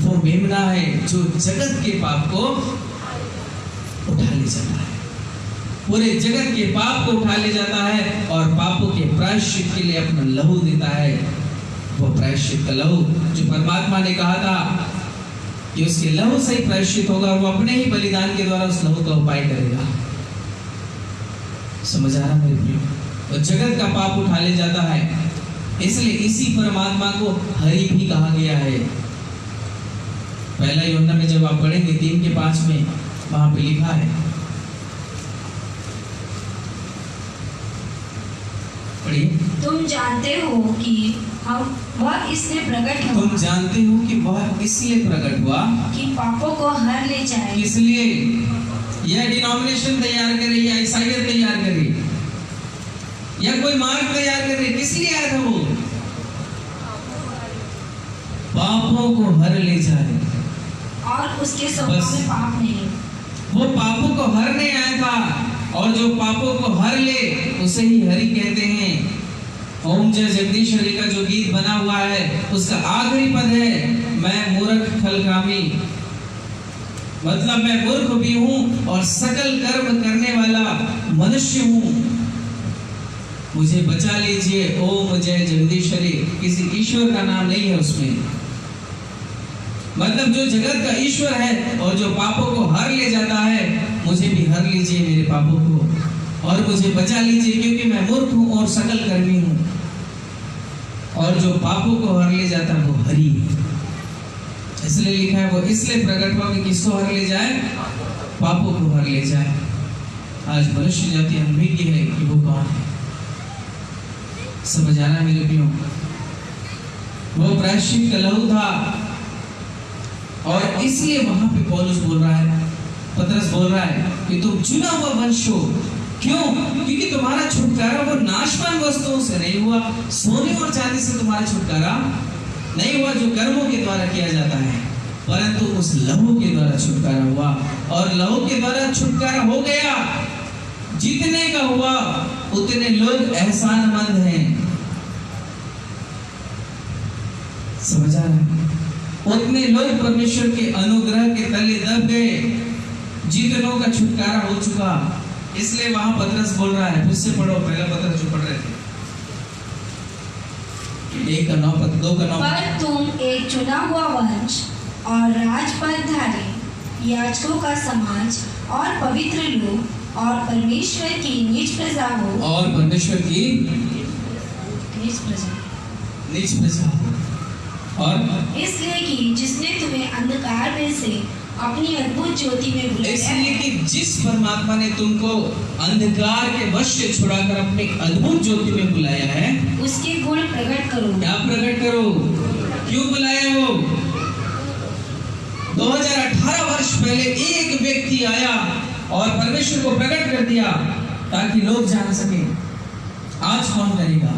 वो मेमना है जो जगत के पाप को उठा ले जाता है, पूरे जगत के पाप को उठा ले जाता है और पापों के प्रायश्चित के लिए अपना लहू देता है। वो प्रायश्चित का लहू जो परमात्मा ने कहा था कि उसके लहू से ही प्रायश्चित होगा, वो अपने ही बलिदान के द्वारा उस लहू का उपाय करेगा। समझ आ रहा मेरे प्रियो? वो जगत का पाप उठा ले जाता है। इसलिए इसी परमात्मा को हरि भी कहा गया है। पहला यूहन्ना में जब आप पढ़ेंगे 3 के 5 में वहां पे लिखा है, पढ़िए। तुम जानते हो कि वह इसलिए प्रकट हुआ, तुम जानते हो कि वह इसलिए प्रकट हुआ कि पापों को हर ले जाए। इसलिए यह डिनोमिनेशन तैयार करे या ईसाइयत तैयार करे या कोई मार्ग तैयार करे, किस लिए आया था? वो पापों को हर ले जाए, और उसके स्वभाव में पाप नहीं। वो पापों को हरने आया था, और जो पापों को हर ले उसे ही हरि कहते हैं। ओम जय जगदीश हरि का जो गीत बना हुआ है उसका आखिरी पद है, मैं मूर्ख फलकामी, मतलब मैं मूर्ख भी हूँ और सकल कर्म करने वाला मनुष्य हूँ, मुझे बचा लीजिए। ओम जय जगदीश हरि, किसी ईश्वर का नाम नहीं है उसमें, मतलब जो जगत का ईश्वर है और जो पापों को हर ले जाता है, मुझे भी हर लीजिए मेरे पापों को और मुझे बचा लीजिए, क्योंकि मैं मूर्ख हूँ और सकल कर्मी हूँ। और जो पापों को हर ले जाता है वो हरि है। इसलिए लिखा है वो इसलिए प्रकट हुआ कि किसको हर ले जाए, पापों को हर ले जाए। आज मनुष्य जाति अनभिज्ञ है कि वो कौन है। समझ आ रहा है मेरे प्रियो? वो प्रायश्चित का लहू था और इसलिए वहां पे पौलुस बोल रहा है, पतरस बोल रहा है कि तुम चुना हुआ वंश हो। क्यों? क्योंकि तुम्हारा छुटकारा वो नाशवान वस्तुओं से नहीं हुआ, सोने और चांदी से तुम्हारा छुटकारा नहीं हुआ जो कर्मों के द्वारा किया जाता है, परंतु उस लहू के द्वारा छुटकारा हुआ। और लहू के द्वारा छुटकारा हो गया। जितने का हुआ उतने लोग एहसानमंद हैं। समझ आ रहा है? उतने लोग परमेश्वर के अनुग्रह के तले दब गए जितनों का छुटकारा हो चुका। इसलिए वहां पतरस बोल रहा है, फिर से पढ़ो, पहला पतरस जो पढ़ रहे थे 1:9 पर तुम एक चुना हुआ वंश और राजपदधारी, याजकों का समाज और पवित्र लोग और परमेश्वर की निज प्रजा हो। और परमेश्वर की निज प्रजा और इसलिए कि जिसने तुम्हें अंधकार में से अपनी अद्भुत ज्योति में बुलाया, इसलिए कि जिस परमात्मा ने तुमको अंधकार के वश से छुड़ाकर अपनी अद्भुत ज्योति में बुलाया है, उसके गुण प्रकट करो। क्या प्रकट करो? क्यों बुलाया? वो 2018 वर्ष पहले एक व्यक्ति आया और परमेश्वर को प्रकट कर दिया ताकि लोग जान सके। आज कौन करेगा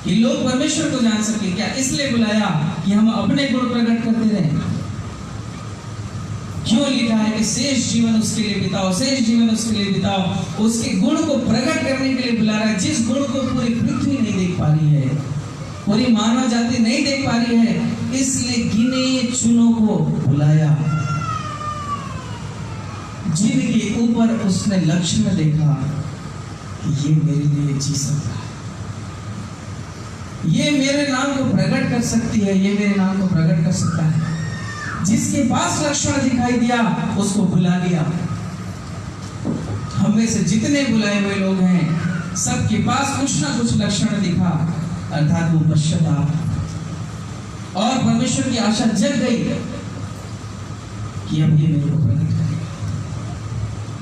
कि लोग परमेश्वर को जान सके? क्या इसलिए बुलाया कि हम अपने गुण प्रकट करते रहे? क्यों लिखा है कि शेष जीवन उसके लिए बिताओ, शेष जीवन उसके लिए बिताओ। उसके गुण को प्रकट करने के लिए बुला रहा है, जिस गुण को पूरी पृथ्वी नहीं देख पा रही है, पूरी मानव जाति नहीं देख पा रही है, इसलिए गिने चुनों को बुलाया, जिनके ऊपर उसने लक्षण देखा कि ये मेरे लिए जी सकता है, ये मेरे नाम को प्रकट कर सकती है, ये मेरे नाम को प्रकट कर सकता है। जिसके पास लक्षण दिखाई दिया उसको बुला लिया। हम में से जितने बुलाए हुए लोग हैं सबके पास कुछ ना कुछ लक्षण दिखा, अर्थात वो पश्चाताप और परमेश्वर की आशा जग गई कि अब ये मेरे को प्रकट करेगा।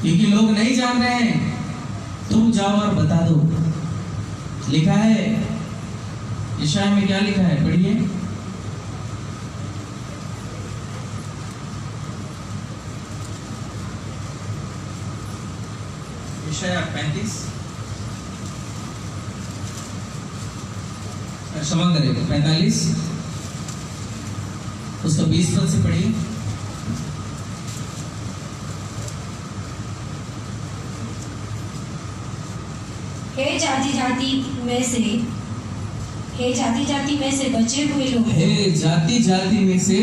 क्योंकि लोग नहीं जान रहे हैं, तुम जाओ और बता दो। लिखा है यशायाह में, क्या लिखा है? पढ़िए। यशायाह 35, क्षमा करेगा 45, उसका 20 पद से पढ़िए। हे जाति जाति में से, हे जाति जाति में से बचे हुए लोग, हे जाति जाति में से,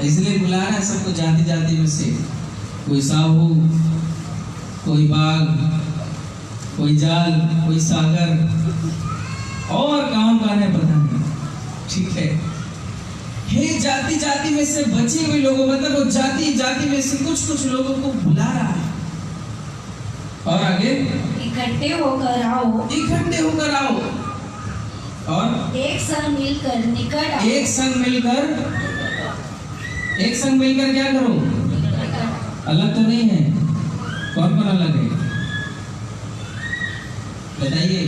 इसलिए बुला रहा है सबको जाति जाति में से। कोई साहू, कोई बाघ, कोई जाल, कोई सागर, और काम का है पता नहीं, ठीक है। हे जाति जाति में से बचे हुए लोगों, मतलब वो जाति जाति में से कुछ कुछ लोगों को बुला रहा है। और आगे, इकट्ठे होकर आओ, इकट्ठे होकर आओ, और एक संग मिलकर निकट आओ, एक संग मिलकर क्या करो? अलग तो नहीं है? कौन कौन अलग है बताइए?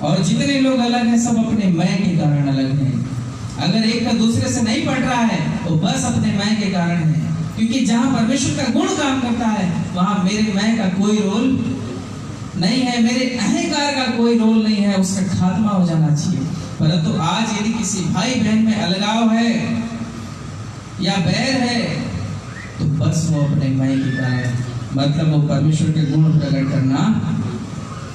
और जितने लोग अलग हैं सब अपने मैं के कारण अलग हैं। अगर एक का दूसरे से नहीं पड़ रहा है तो बस अपने मैं के कारण है, क्योंकि जहां परमेश्वर का गुण काम करता है वहां मेरे मैं का कोई रोल नहीं है, मेरे अहंकार का कोई रोल नहीं है, उसका खात्मा हो जाना चाहिए। परंतु आज यदि किसी भाई बहन में अलगाव है या बैर है तो बस वो अपने मैं के कारण, मतलब वो परमेश्वर के गुण प्रकट करना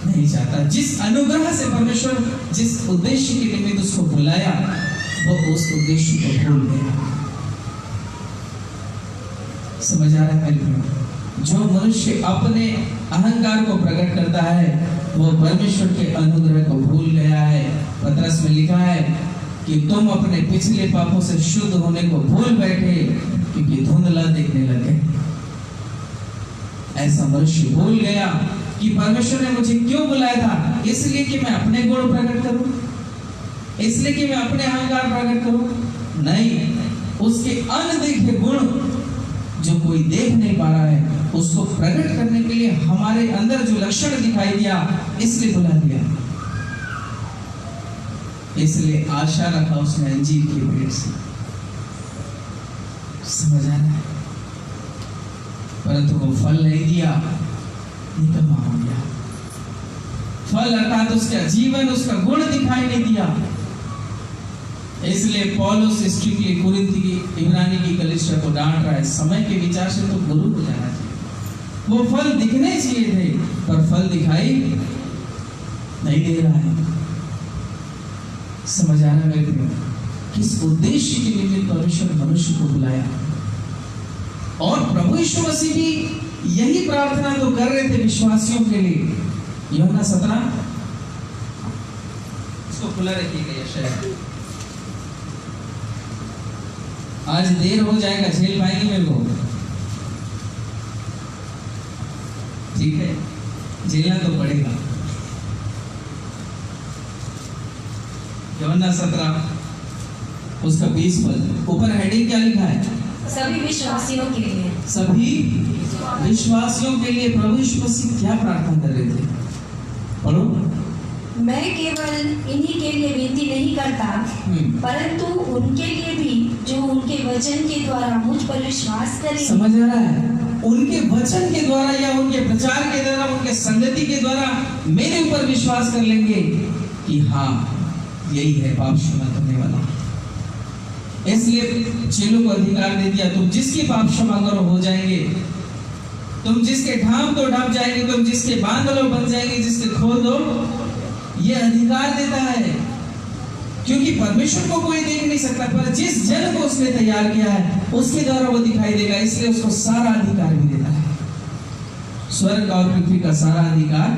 नहीं चाहता। जिस अनुग्रह से परमेश्वर जिस उद्देश्य के निमित्त उसको बुलाया वो उस उद्देश्य को भूल गया। समझ आ रहा है मेरे भाई? जो मनुष्य अपने अहंकार को प्रकट करता है वो परमेश्वर के अनुग्रह को भूल गया है। पतरस में लिखा है कि तुम अपने पिछले पापों से शुद्ध होने को भूल बैठे क्योंकि धुंधला देखने लगे। ऐसा मनुष्य भूल गया कि परमेश्वर ने मुझे क्यों बुलाया था, इसलिए कि मैं अपने गुण प्रकट करूं, इसलिए कि मैं अपने अहंकार प्रकट करूं? नहीं, उसके अनदेखे गुण जो कोई देख नहीं पा रहा है, उसको प्रकट करने के लिए हमारे अंदर जो लक्षण दिखाई दिया, इसलिए बुला दिया। इसलिए आशा रखा उसने अंजीर के पेड़ से। समझ आ रहा है? परंतु वो फल नहीं दिया, निकम्मा हो गया। फल अर्थात उसका जीवन, उसका गुण दिखाई नहीं दिया। इसलिए पौलुस स्ट्रिक्टली कुरिन्थ की इब्रानी की कलीसिया को डांट रहा है, समय के विचार से तो गुरु हो जाना चाहिए। वो फल दिखने चाहिए थे, पर फल दिखाई नहीं दे रहा है। समझ आना मेरे प्रियो, किस उद्देश्य के लिए परमेश्वर मनुष्य को बुलाया। और प्रभु यीशु मसीह भी यही प्रार्थना तो कर रहे थे विश्वासियों के लिए। यूहन्ना 17 इसको खुला रखिएगा, यशायाह। आज देर हो जाएगा, झेल पाएंगे मेरे को? ठीक है, झेलना तो पड़ेगा। यूहन्ना 17 उसका 20 पद, ऊपर हेडिंग क्या लिखा है? सभी विश्वासियों के लिए। सभी विश्वासियों के लिए प्रभु यीशु मसीह क्या प्रार्थना कर रहे थे? बोलो। मैं केवल इन्हीं के लिए विनती नहीं करता, परंतु उनके लिए भी जो उनके वचन के द्वारा मुझ पर विश्वास करें। समझ आ रहा है? उनके वचन के द्वारा या उनके प्रचार के द्वारा, उनके संगति के द्वारा मेरे ऊपर विश्वास कर लेंगे कि हाँ, यही है पाप क्षमा करने वाला। इसलिए चेलों को अधिकार दे दिया, तुम जिसकी पाप क्षमा करो हो जाएंगे, तुम जिसके ढांप दो ढांप जाएंगे, तुम जिसके बांध लो बन जाएंगे, जिसके खोल दो। ये अधिकार देता है, क्योंकि परमेश्वर को कोई देख नहीं सकता, पर जिस जन को उसने तैयार किया है उसके द्वारा वो दिखाई देगा। इसलिए उसको सारा अधिकार भी देता है, स्वर्ग और पृथ्वी का सारा अधिकार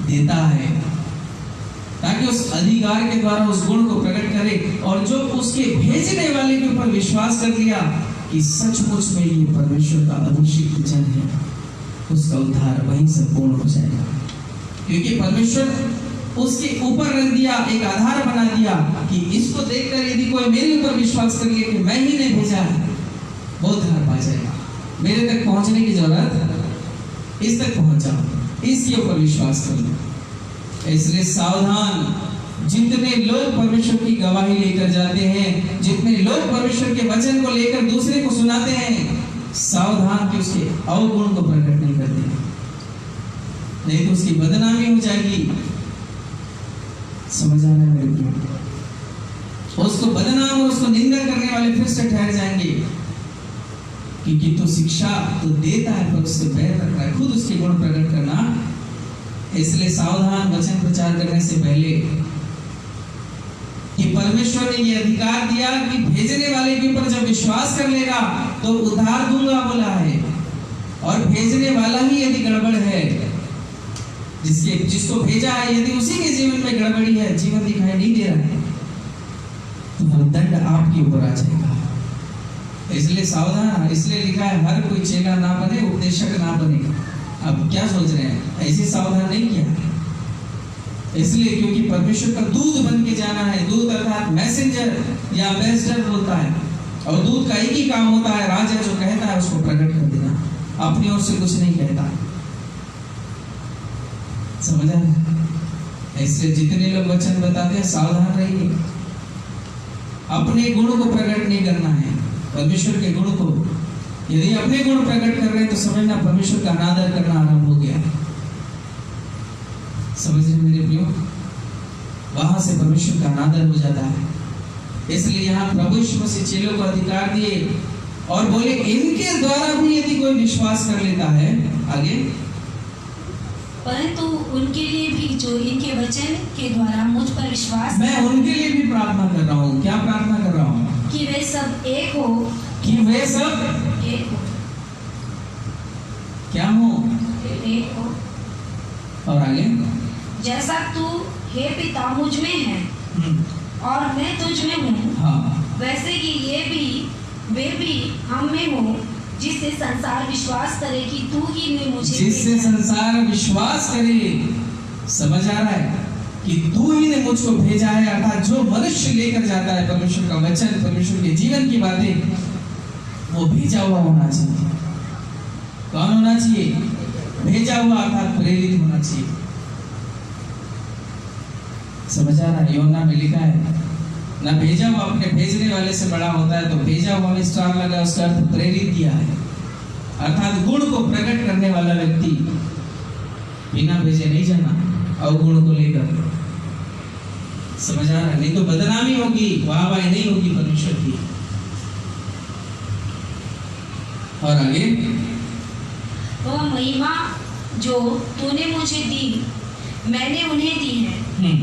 देता है, ताकि उस अधिकार के द्वारा उस गुण को प्रकट करे। और जो उसके भेजने वाले के ऊपर विश्वास कर लिया कि सचमुच में ये परमेश्वर का अभिषिक्त जन है, उसका उद्धार वहीं से पूर्ण हो जाएगा। क्योंकि परमेश्वर उसके ऊपर रख दिया, एक आधार बना दिया कि इसको देखकर यदि कोई मेरे ऊपर विश्वास कर लिया कि मैं ही ने भेजा है, वो उद्धार पा जाएगा। मेरे तक पहुंचने की जरूरत, इस तक पहुंच जाओ, इसके ऊपर विश्वास कर लो। इसलिए सावधान, जितने लोग परमेश्वर की गवाही लेकर जाते हैं, जितने लोग परमेश्वर के वचन को लेकर दूसरे को सुनाते हैं, सावधान कि उसके अवगुण को प्रकट नहीं करते, नहीं तो उसकी बदनामी हो जाएगी। समझ आना मेरे को? उसको बदनाम और उसको निंदा करने वाले फिर से ठहर जाएंगे, क्योंकि तो शिक्षा तो देता है पर उससे बैर रख रहा है, खुद उसके गुण प्रकट करना। इसलिए सावधान, वचन प्रचार करने से पहले कि परमेश्वर ने ये अधिकार दिया कि भेजने वाले के ऊपर जब विश्वास कर लेगा तो उद्धार दूंगा बोला है। और भेजने वाला ही यदि गड़बड़ है, जिसको भेजा है, यदि उसी के जीवन में गड़बड़ी है, जीवन दिखाई नहीं दे रहा है, तो वो दंड आपके ऊपर आ जाएगा। इसलिए सावधान। इसलिए लिखा है हर कोई चेला ना बने, उपदेशक ना बने। अब क्या सोच रहे हैं? ऐसे सावधान नहीं किया, इसलिए क्योंकि परमेश्वर का दूत बन के जाना है। दूत अर्थात मैसेंजर या एम्बेसडर होता है, और दूत का एक ही काम होता है, राजा जो कहता है उसको प्रकट कर देना, अपनी ओर से कुछ नहीं कहता। समझ आ रहा है? इसलिए जितने लोग वचन बताते हैं, सावधान रहिए, अपने गुण को प्रकट नहीं करना है, परमेश्वर के गुण को। यदि अपने गुण प्रकट कर रहे हैं तो समझना परमेश्वर का अनादर करना आरंभ हो गया। समझ रहे मेरे प्रियो? वहां से परमेश्वर का अनादर हो जाता है। इसलिए यहाँ प्रभु यीशु मसीह चेलों को अधिकार दिए और बोले इनके द्वारा भी यदि कोई विश्वास कर लेता है, आगे, परंतु उनके लिए भी जो इनके वचन के द्वारा मुझ पर विश्वास। मैं उनके लिए भी प्रार्थना कर रहा हूँ। क्या प्रार्थना कर रहा हूँ? कि वे सब एक हो। कि वे सब एक हो। क्या हो? एक हो। और आगे, जैसा तू हे पिता मुझ में है और मैं तुझ में हूँ, हाँ, वैसे कि वे भी हम में हो, जिससे संसार विश्वास करे कि तू ही ने मुझे जिससे भेजा। संसार विश्वास करे, समझ आ रहा है कि तू ही ने मुझको भेजा है। अर्थात जो मनुष्य लेकर जाता है परमेश्वर का वचन, परमेश्वर के जीवन की बातें, वो भेजा हुआ होना चाहिए। कौन होना चाहिए? भेजा हुआ, अर्थात प्रेरित होना चाहिए। समझ आ रहा है? योना में लिखा है ना, भेजा हुआ अपने भेजने वाले से बड़ा होता है। तो भेजा हुआ में स्टार लगा, उसका अर्थ प्रेरित दिया है। अर्थात गुण को प्रकट करने वाला व्यक्ति बिना भेजे नहीं जाना, अवगुण को लेकर। समझ आ रहा है? नहीं तो बदनामी होगी, वाहवाही नहीं होगी परमेश्वर की। और आगे, वह महिमा जो तूने मुझे दी, मैंने उन्हें दी है,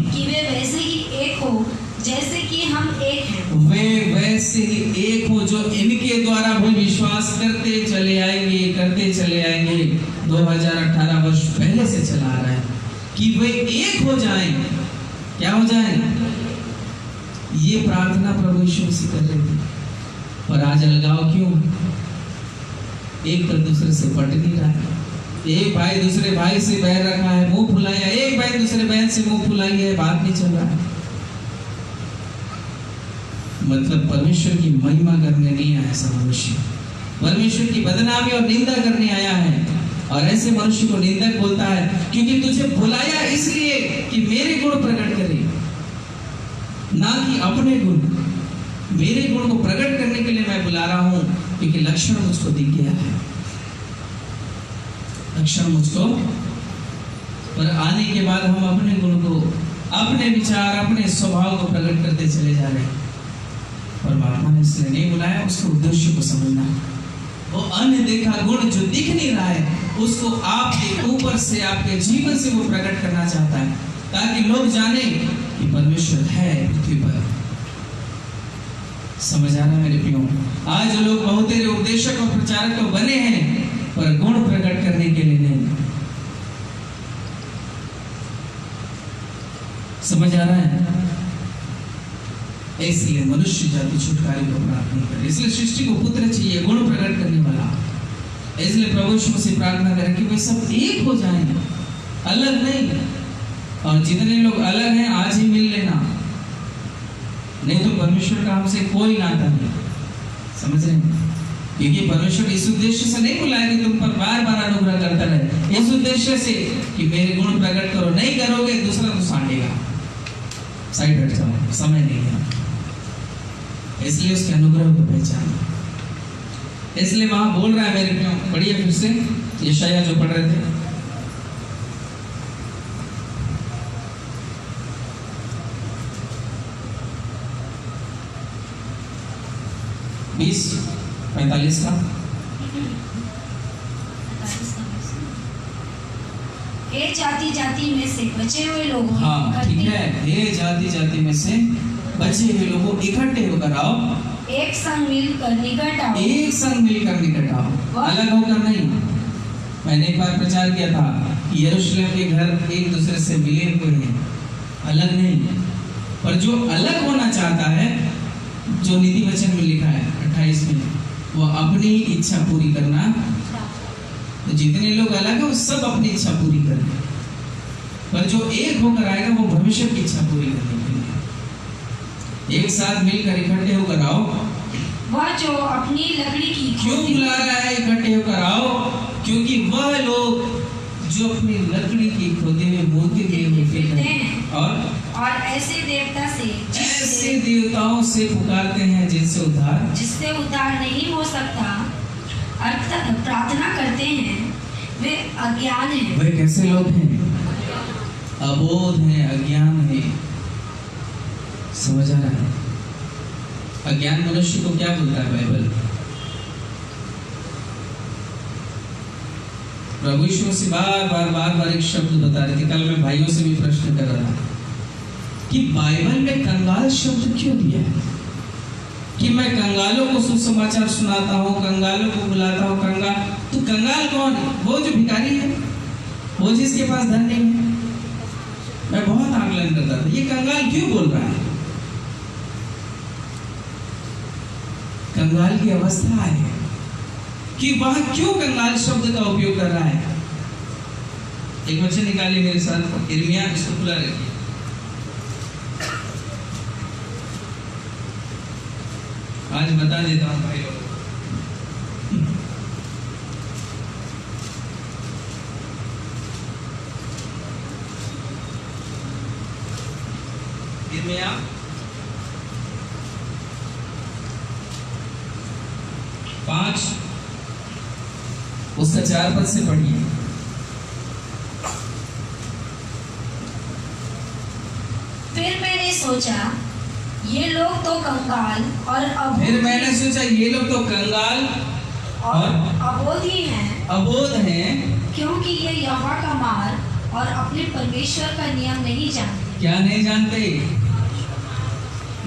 कि वे वैसे ही एक हो जैसे कि हम एक हैं। वे वैसे ही एक हो जो इनके द्वारा भी विश्वास करते चले आएंगे 2018 वर्ष पहले से चला आ रहा है, कि वे एक हो जाएं। क्या हो जाएं? ये प्रार्थना प्रभु यीशु मसीह कर रहे थे। पर आज अलगाव क्यों? एक पर दूसरे से पट नहीं रहा है। एक भाई दूसरे भाई से बैर रखा है, मुंह फुलाया। एक बहन दूसरे बहन से मुंह फुलाई है, बात नहीं चल रहा है। मतलब परमेश्वर की महिमा करने नहीं आया ऐसा मनुष्य, परमेश्वर की बदनामी और निंदा करने आया है। और ऐसे मनुष्य को निंदक बोलता है, क्योंकि तुझे बुलाया इसलिए कि मेरे गुण प्रकट करे, ना कि अपने गुण। मेरे गुण को प्रकट करने के लिए मैं बुला रहा हूं, क्योंकि लक्षण मुझको दिख गया है। लक्षण मुझको, पर आने के बाद हम अपने गुण को, अपने विचार, अपने स्वभाव को प्रकट करते चले जा रहे हैं। परमात्मा ने इसलिए नहीं बुलाया, उसके उद्देश्य को समझना। वो अनदेखा गुण जो दिख नहीं रहा है, उसको आपके ऊपर से, आपके जीवन से वो प्रकट करना चाहता है, ताकि लोग जाने कि परमेश्वर है पृथ्वी पर। समझ आ रहा है मेरे प्रियो? आज लोग बहुतेरे उपदेशक और प्रचारक तो बने हैं, पर गुण प्रकट करने के लिए नहीं। समझ आ रहा है? इसलिए मनुष्य जाति छुटकारे को प्राप्त नहीं करे। इसलिए सृष्टि को पुत्र चाहिए, गुण प्रकट करने वाला। इसलिए प्रभु यीशु मसीह प्रार्थना करें कि वे सब एक हो जाएं, अलग नहीं। और जितने लोग अलग हैं आज ही मिल लेना, नहीं तो परमेश्वर का हमसे कोई नाता नहीं। समझ रहे हैं? क्योंकि परमेश्वर इस उद्देश्य से नहीं बुलाया कि तुम पर बार बार अनुग्रह करता रहे, इस उद्देश्य से कि मेरे गुण प्रकट करो। नहीं करोगे दूसरा तो सांटेगा, साइड हट जाओ, समय नहीं है। इसलिए उसके अनुग्रह को पहचानो। इसलिए वहां बोल रहा है मेरे प्रियो, पढ़िए फिर से यशायाह जो पढ़ रहे थे। बीस 45 का। हे जाति जाति में से बचे हुए लोगों, हाँ ठीक है, हे जाति जाति में से बचे हुए लोगों, इकट्ठे होकर आओ, एक संग मिलकर निकट आओ। एक संग मिलकर निकट आओ, अलग होकर नहीं। मैंने एक बार प्रचार किया था कि यरूशलेम के घर एक दूसरे से मिले हुए हैं, अलग नहीं। पर जो अलग होना चाहता है, जो नीति वचन में लिखा है 28 में, वो अपनी इच्छा पूरी करना। तो जितने लोग अलग है वो सब अपनी इच्छा पूरी करें, पर जो एक होकर आएगा वो भविष्य की इच्छा पूरी करने के लिए एक साथ मिलकर इकट्ठे होकर आओ। वह जो अपनी लकड़ी की क्यों बुला रहा है इकट्ठे होकर आओ? क्योंकि वह लोग जो अपनी लकड़ी की खोदे हुए मूर्ति लिए हुए फिरते हैं, और ऐसे देवता से, ऐसे देवताओं से पुकारते हैं जिससे उद्धार नहीं हो सकता, अर्थात प्रार्थना करते हैं, वे अज्ञान हैं। वे कैसे लोग हैं? अबोध हैं, अज्ञान है। समझ आ रहा है? अज्ञान मनुष्य को क्या बोलता है बाइबल? प्रभु यीशु मसीह बार एक शब्द बता रहे थे। कल मैं भाइयों से भी प्रश्न कर रहा था कि बाइबल में कंगाल शब्द क्यों दिया है? कि मैं कंगालों को सुसमाचार सुनाता हूँ, कंगालों को बुलाता हूँ। कंगाल तो कंगाल कौन है? वो जो भिखारी है, वो जिसके पास धन नहीं है। मैं बहुत आकलन करता था, ये कंगाल क्यों बोल रहा है? कंगाल की अवस्था है कि वह क्यों कंगाल शब्द का उपयोग कर रहा है। एक वचन निकालिए मेरे साथ, यिर्मयाह, इसको खुला रखिए। आज बता देता हूं भाई लोग, यिर्मयाह 5 उसका 4 पद से पढ़िए। फिर मैंने सोचा ये लोग तो कंगाल और फिर मैंने सोचा ये लोग तो कंगाल और अबोध ही हैं, अबोध हैं, क्योंकि ये यहोवा का मार्ग और अपने परमेश्वर का नियम नहीं जानते। क्या नहीं जानते?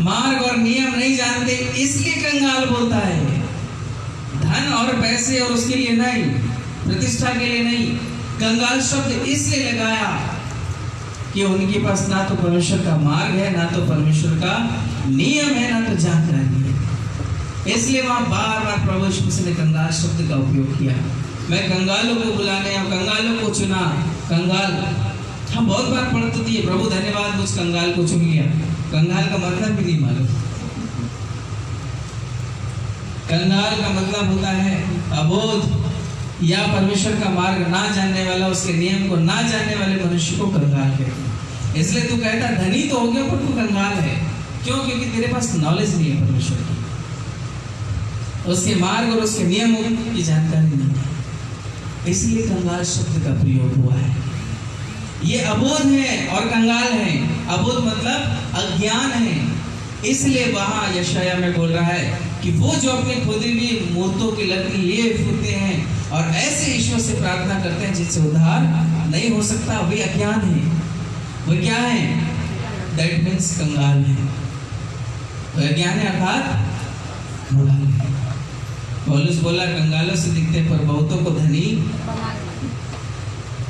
मार्ग और नियम नहीं जानते, इसलिए कंगाल बोलता है। धन और पैसे और उसके लिए नहीं, प्रतिष्ठा के लिए नहीं, कंगाल शब्द इसलिए लगाया कि उनके पास ना तो परमेश्वर का मार्ग है, ना तो परमेश्वर का नियम है, ना तो जानकारी है। इसलिए वहां बार बार प्रभु यीशु मसीह ने कंगाल शब्द का उपयोग किया। मैं कंगालों को बुलाने और कंगालों को चुना। कंगाल हम बहुत बार पढ़ते थे, प्रभु धन्यवाद मुझ कंगाल को चुन लिया। कंगाल का मतलब भी नहीं मालूम। कंगाल का मतलब होता है अबोध या परमेश्वर का मार्ग ना जानने वाला, उसके नियम को ना जानने वाले मनुष्य को कंगाल कहते हैं। इसलिए तू कहता धनी तो हो गया पर तू कंगाल है। क्यों? क्योंकि तेरे पास नॉलेज नहीं है परमेश्वर की, उसके मार्ग और उसके नियमों की जानकारी नहीं है, इसलिए कंगाल शब्द का प्रयोग हुआ है। ये अबोध है और कंगाल है। अबोध मतलब अज्ञान है। इसलिए वहां यशायाह में बोल रहा है कि वो जो अपने खुदी हुई मूर्तों की लकड़ी लिए फिरते हैं और ऐसे ईश्वर से प्रार्थना करते हैं जिससे उद्धार नहीं हो सकता, वे अज्ञान है। वो क्या है? दैट मीन्स कंगाल है। वो अज्ञान है अर्थात कंगाल है। पौलुस बोला कंगालों से दिखते पर बहुतों को धनी,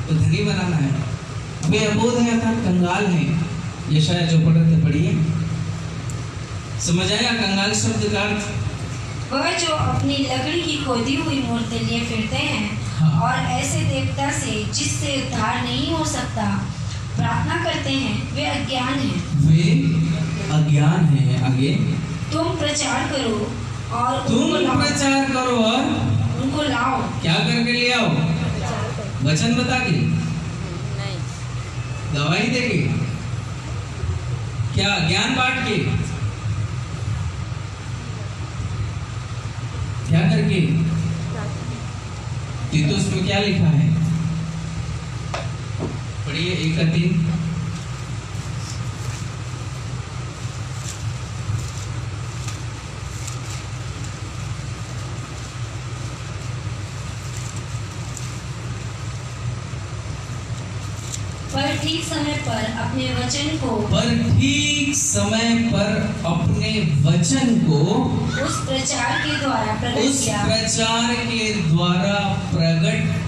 तो धनी बनाना है। वे अबोध है अर्थात कंगाल है। यशायाह जो पढ़ रहे थे पढ़िए, समझ आया कंगाल शब्द का अर्थ? वह जो अपनी लकड़ी की खोदी हुई मूर्ति लिए फिरते हैं, हाँ। और ऐसे देवता से जिससे उद्धार नहीं हो सकता प्रार्थना करते हैं, वे अज्ञान हैं। वे अज्ञान हैं। आगे, तुम प्रचार करो और तुम प्रचार करो और उनको लाओ। क्या करके ले आओ? वचन बता के? नहीं। दवाई दे के? क्या ज्ञान बांट के? क्या करके? तीतुस में क्या लिखा है? पढ़िए 1:3। पर ठीक समय पर अपने वचन को उस प्रचार के द्वारा प्रकट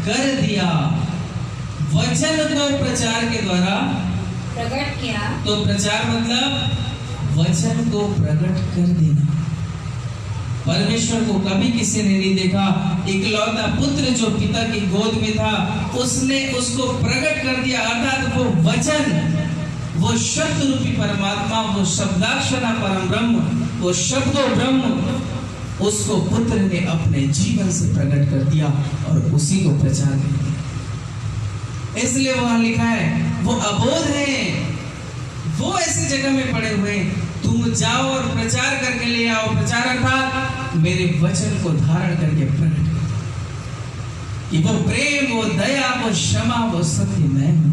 कर दिया। वचन को प्रचार के द्वारा प्रकट किया। तो प्रचार मतलब वचन को प्रकट कर देना। परमेश्वर को कभी किसी ने नहीं देखा। इकलौता पुत्र जो पिता की गोद में था, उसने उसको प्रकट कर दिया। अर्थात वो वचन, वो शब्द रूपी परमात्मा, वो शब्दाक्षरा परम ब्रह्म, वो शब्दो ब्रह्म, उसको पुत्र ने अपने जीवन से प्रकट कर दिया और उसी को प्रचार कर दिया। इसलिए वहां लिखा है वो अबोध है, वो ऐसी जगह में पड़े हुए हैं। तुम जाओ और प्रचार करके ले आओ। प्रचार अर्थात मेरे वचन को धारण करके प्रकट कर कि वो प्रेम, वो दया, वो क्षमा, वो सत्य मैं हूं,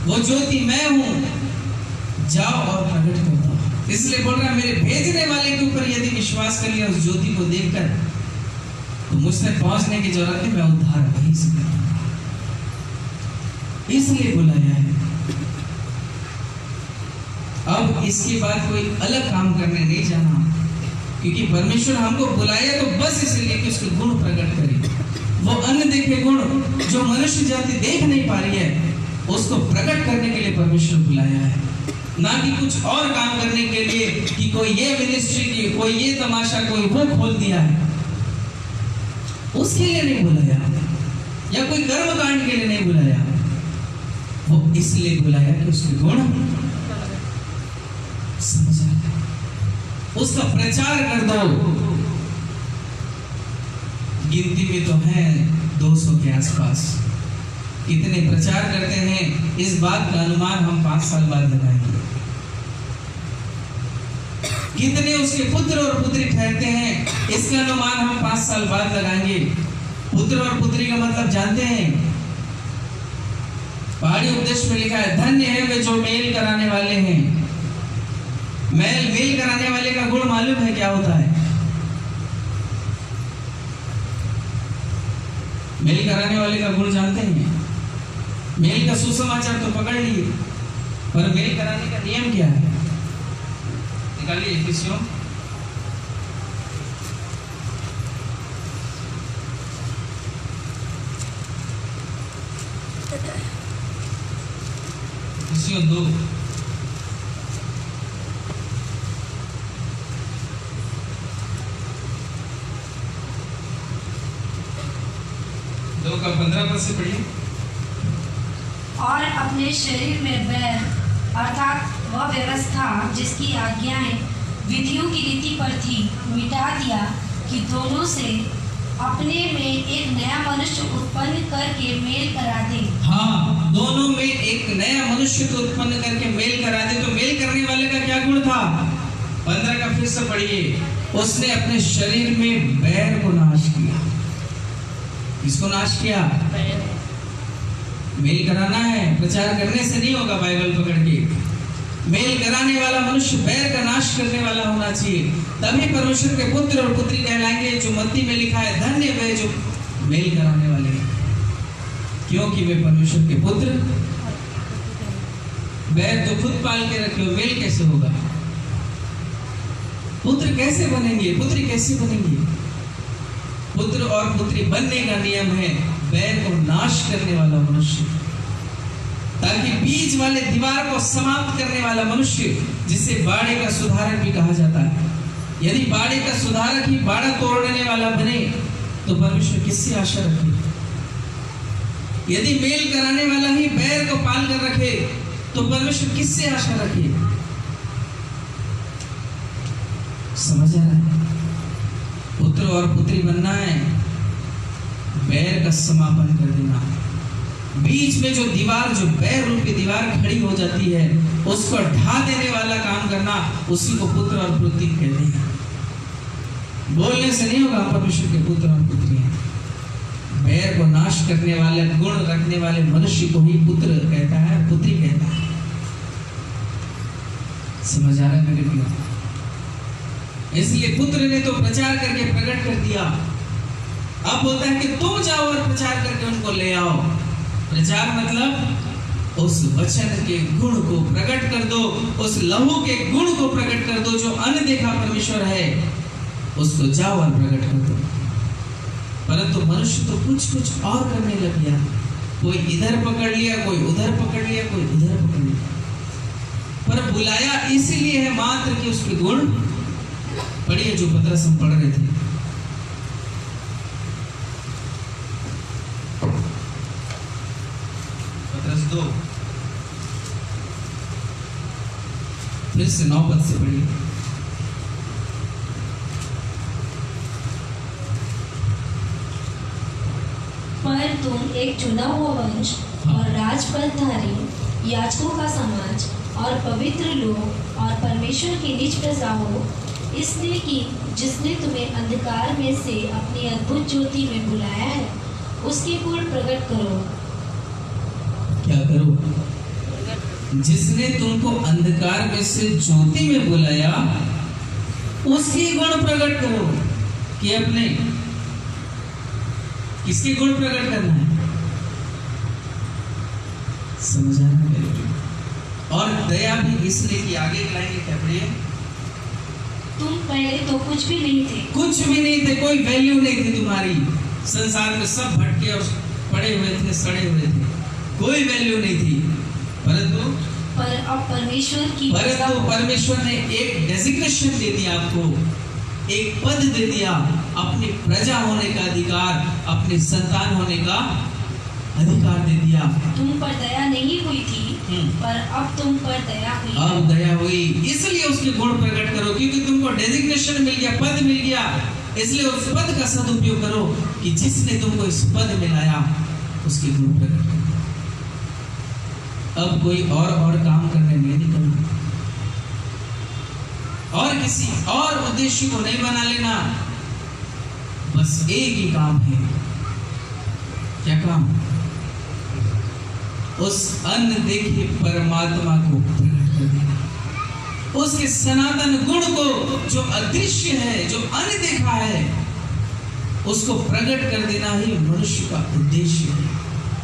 वो ज्योति मैं हूं। जाओ और प्रकट कर दो। इसलिए बोल रहा है मेरे भेजने वाले के ऊपर यदि विश्वास कर लिया उस ज्योति को देखकर, तो मुझ तक पहुंचने की जरूरत है। मैं उद्धार वहीं से करूंगा। इसलिए बुलाया है। अब इसके बाद कोई अलग काम करने नहीं जाना, क्योंकि परमेश्वर हमको बुलाया तो बस इसलिए कि उसके गुण प्रकट करें। वो अन्य देखे गुण जो मनुष्य जाति देख नहीं पा रही है, उसको प्रकट करने के लिए परमेश्वर बुलाया है, ना कि कुछ और काम करने के लिए कि कोई ये मिनिस्ट्री की, कोई ये तमाशा, कोई वो खोल दिया है। उसके लिए नहीं बुलाया, या कोई कर्म कांड के लिए नहीं बुलाया, वो इसलिए बुलाया कि उसके गुण समझ आए, उसका प्रचार कर दो। गिनती में तो है 200 के आसपास। कितने प्रचार करते हैं, इस बात का अनुमान हम 5 साल बाद लगाएंगे। कितने उसके पुत्र और पुत्री ठहरते हैं, इसका अनुमान हम 5 साल बाद लगाएंगे। पुत्र और पुत्री का मतलब जानते हैं? पहाड़ी उपदेश में लिखा है, धन्य है वे जो मेल कराने वाले हैं। मेल कराने वाले का गुण मालूम है क्या होता है? मेल कराने वाले का गुण जानते हैं? मेल का सुसमाचार तो पकड़ लिए, पर मेल कराने का नियम क्या है? निकालिए इफिसियों 2 2 का 15 पद से पढ़िए। और अपने शरीर में बैर अर्थात वह व्यवस्था जिसकी आज्ञाएं विधियों की रीति पर थी, मिटा दिया कि दोनों से अपने में एक नया मनुष्य उत्पन्न करके मेल करा दे। हाँ, दोनों में एक नया मनुष्य को उत्पन्न करके मेल करा दे। तो मेल करने वाले का क्या गुण था? 15 का फिर से पढ़िए। उसने अपने शरीर में बैर को नाश किया। किसको नाश किया? मेल कराना है, प्रचार करने से नहीं होगा। बाइबल पकड़ के मेल कराने वाला मनुष्य बैर का नाश करने वाला होना चाहिए, तभी परमेश्वर के पुत्र और पुत्री कहलाएंगे। जो मत्ती में लिखा है, धन्य वे जो मेल कराने वाले हैं, क्योंकि वे परमेश्वर के पुत्र। बैर तो खुद पाल के रखे हो, मेल कैसे होगा? पुत्र कैसे बनेंगे, पुत्री कैसे बनेंगे? पुत्र और पुत्री बनने का नियम है बैर को नाश करने वाला मनुष्य, ताकि बीच वाले दीवार को समाप्त करने वाला मनुष्य, जिसे बाड़े का सुधारक भी कहा जाता है। यदि बाड़े का सुधारक ही बाड़ा तोड़ने वाला बने तो परमेश्वर किससे आशा रखे? यदि मेल कराने वाला ही बैर को पाल कर रखे तो परमेश्वर किससे आशा रखे? समझ आ रहा है? पुत्र और पुत्री बनना है, बैर का समापन कर देना। बीच में जो दीवार, जो बैर रूपी दीवार खड़ी हो जाती है, उसको ढा देने वाला काम करना, उसी को पुत्र और पुत्री कहते हैं। बोलने से नहीं होगा परमेश्वर के पुत्र और पुत्री हैं। बैर को नाश करने वाले गुण रखने वाले मनुष्य को ही पुत्र कहता है, पुत्री कहता है। समझ आ रहा है मेरे प्रिय? इसलिए पुत्र ने तो प्रचार करके प्रकट कर दिया। अब बोलता है कि तुम जाओ और प्रचार करके उनको ले आओ। प्रचार मतलब उस वचन के गुण को प्रकट कर दो, उस लहू के गुण को प्रकट कर दो। जो अनदेखा परमेश्वर है उसको जाओ और प्रकट कर दो। परंतु मनुष्य तो कुछ और करने लग गया। कोई इधर पकड़ लिया, कोई उधर पकड़ लिया, कोई उधर पकड़ लिया। पर बुलाया इसीलिए है मात्र कि उसके गुण पढ़िए, जो पतरस हम पढ़ रहे थे। पतरस 2 फिर से 9 पद से पढ़िए। पर तुम एक चुना हुआ वंश और राजपदधारी, याजकों का समाज और पवित्र लोग और परमेश्वर की निज प्रजा हो, इसलिए कि जिसने तुम्हें अंधकार में से अपनी अद्भुत ज्योति में बुलाया है, उसके गुण प्रकट करो। क्या करो? जिसने तुमको अंधकार में से ज्योति में बुलाया, उसके गुण प्रकट करो। कि अपने किसके गुण प्रकट करना है? समझ आ रहा है? और दया भी इसलिए कि आगे लाएंगे क्या पढ़िए। तुम पहले तो कुछ भी नहीं थे, कुछ भी नहीं थे, कोई वैल्यू नहीं थी तुम्हारी। संसार में सब भटके और पड़े हुए थे, सड़े हुए थे, कोई वैल्यू नहीं थी। पर अब परमेश्वर ने एक डेजिग्नेशन दे दी आपको। एक पद दे दिया, अपनी प्रजा होने का अधिकार, अपने संतान होने का अधिकार दे दिया। तुम पर दया नहीं हुई थी, पर अब तुम पर दया हुई। अब दया हुई, इसलिए उसके गुण प्रकट करो, क्योंकि तुमको डेजिग्नेशन मिल गया, पद मिल गया, इसलिए उस पद का सदुपयोग करो कि जिसने तुमको इस पद में लाया उसके गुण प्रकट करो। अब कोई और काम करने में नहीं करना, और किसी और उद्देश्य को नहीं बना लेना, बस एक ही काम है। क्या काम? उस अन्न देखे परमात्मा को प्रकट कर देना, उसके सनातन गुण को जो अदृश्य है, जो अनदेखा है, उसको प्रकट कर देना ही मनुष्य का उद्देश्य है।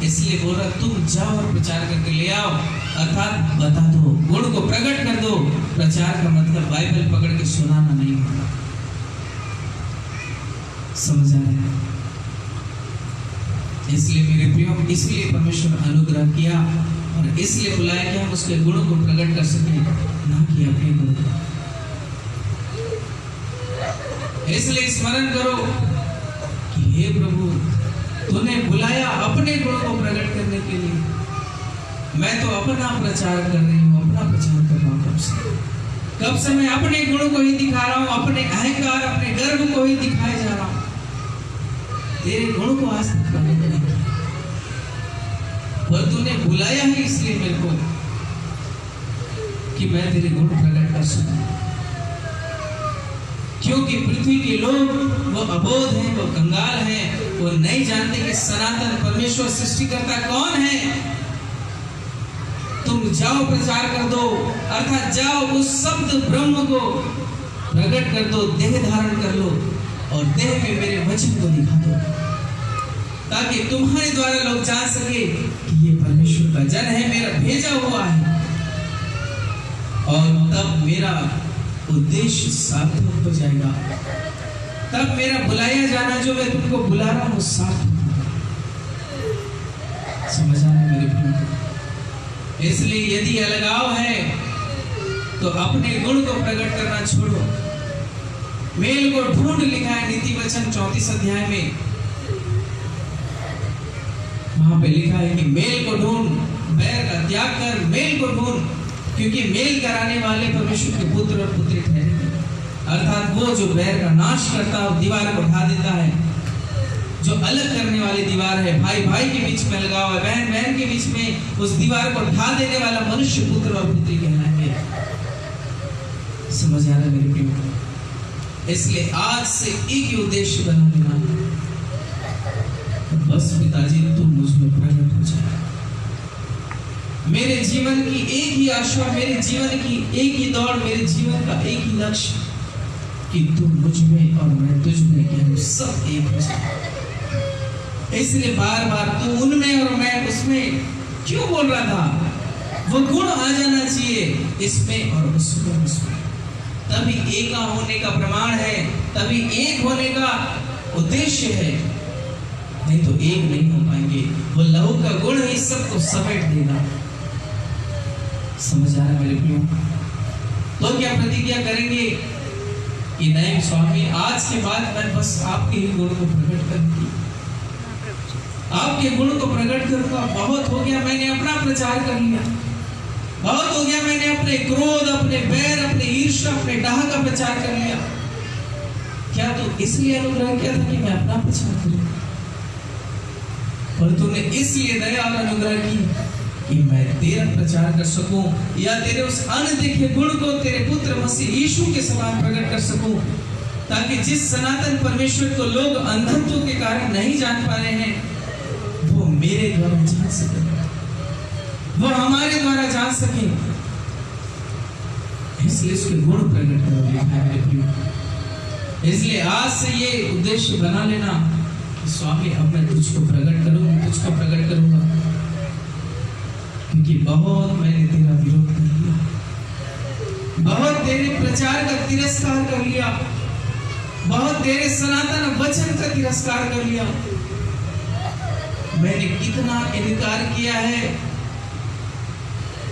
इसलिए बोल रहा तुम जाओ और प्रचार करके ले आओ, अर्थात बता दो, गुण को प्रकट कर दो। प्रचार का मतलब बाइबल पकड़ के सुनाना नहीं होता। समझ आ रहा है? इसलिए मेरे प्रियो, इसलिए परमेश्वर अनुग्रह किया और इसलिए बुलाया कि हम उसके गुणों को प्रकट कर सकें, ना कि अपने गुण को। इसलिए स्मरण करो कि हे प्रभु, तूने बुलाया अपने गुण को प्रकट करने के लिए। मैं तो अपना प्रचार कर रही हूँ, अपना प्रचार कर रहा हूँ। कब से मैं अपने गुण को ही दिखा रहा हूँ, अपने अहंकार, अपने गर्व को ही दिखाए जा रहा हूँ। तेरे गुण को आज तक प्रकट नहीं किया, और तूने बुलाया है इसलिए मेरे को कि मैं तेरे गुण प्रकट कर सकूं। क्योंकि पृथ्वी के लोग वो अबोध हैं, वो कंगाल हैं, वो नहीं जानते कि सनातन परमेश्वर सृष्टिकर्ता कौन है। तुम जाओ प्रचार कर दो, अर्थात जाओ उस शब्द ब्रह्म को प्रकट कर दो, देह धारण कर लो और देह में मेरे वचन को दिखा दो, ताकि तुम्हारे द्वारा लोग जान सके कि ये परमेश्वर का जन है, मेरा भेजा हुआ है। और तब मेरा उद्देश्य सार्थक हो जाएगा, तब मेरा बुलाया जाना जो मैं तुमको बुला रहा हूँ सार्थक होगा। समझ आ रहा है मेरे प्रियो? इसलिए यदि अलगाव है तो अपने गुण को प्रकट करना छोड़ो। मेल को ढूंढ, लिखा है नीति वचन 34 अध्याय में, वहां पे लिखा है कि मेल को ढूंढ, बैर का त्याग कर, मेल को ढूंढ, क्योंकि मेल कराने वाले परमेश्वर के पुत्र और पुत्री ठहरेंगे। अर्थात वो जो बैर का नाश करता है, दीवार को ढा देता है, जो अलग करने वाली दीवार है, भाई भाई के बीच में लगाव है, बहन बहन के बीच में, उस दीवार को ढा देने वाला मनुष्य पुत्र और पुत्री कहलाएंगे। समझ आ रहा है मेरे प्रियो? इसलिए आज से एक ही उद्देश्य बना लेना, बस पिताजी तुम मुझ में प्रकट हो जाए। मेरे जीवन की एक ही आशा, मेरे जीवन की एक ही दौड़, मेरे जीवन का एक ही लक्ष्य कि तुम मुझ में और मैं तुझ में, कि हम सब एक हो जाए। इसलिए बार बार तू उनमें और मैं उसमें क्यों बोल रहा था? वो गुण आ जाना चाहिए इसमें और उसमें, उसमें। तभी एका होने का प्रमाण है, तभी एक होने का उद्देश्य है, नहीं तो एक नहीं हो पाएंगे। वो लहू का गुण ही सबको समेट देगा। समझ आ रहा है मेरे प्रियो? तो क्या प्रतिज्ञा करेंगे कि नहीं स्वामी, आज के बाद मैं बस आपके ही गुण को प्रकट करूंगी, आपके गुण को प्रकट करूंगा। बहुत हो गया, मैंने अपना प्रचार कर लिया, बहुत हो गया, मैंने अपने क्रोध, अपने बैर, अपने ईर्ष्या, अपने डाह का प्रचार कर लिया। क्या तू इसलिए अनुग्रह किया था कि मैं अपना प्रचार करूं? और तूने इसलिए दया और अनुग्रह की कि मैं तेरा प्रचार कर सकूं, या तेरे उस अनदेखे गुण को तेरे पुत्र मसीह यीशु के समान प्रकट कर सकूं, ताकि जिस सनातन परमेश्वर को लोग अंधत्व के कारण नहीं जान पा रहे हैं, वो मेरे द्वारा जान सके, वो हमारे द्वारा जान सके। इसलिए उसके गुण प्रकट करो। इसलिए आज से ये उद्देश्य बना लेना कि स्वामी, अब मैं तुझको प्रकट करूंगा, तुझको प्रकट करूंगा, क्योंकि बहुत मैंने तेरा विरोध कर लिया, बहुत तेरे प्रचार का तिरस्कार कर लिया, बहुत तेरे सनातन वचन का तिरस्कार कर लिया। मैंने कितना इनकार किया है,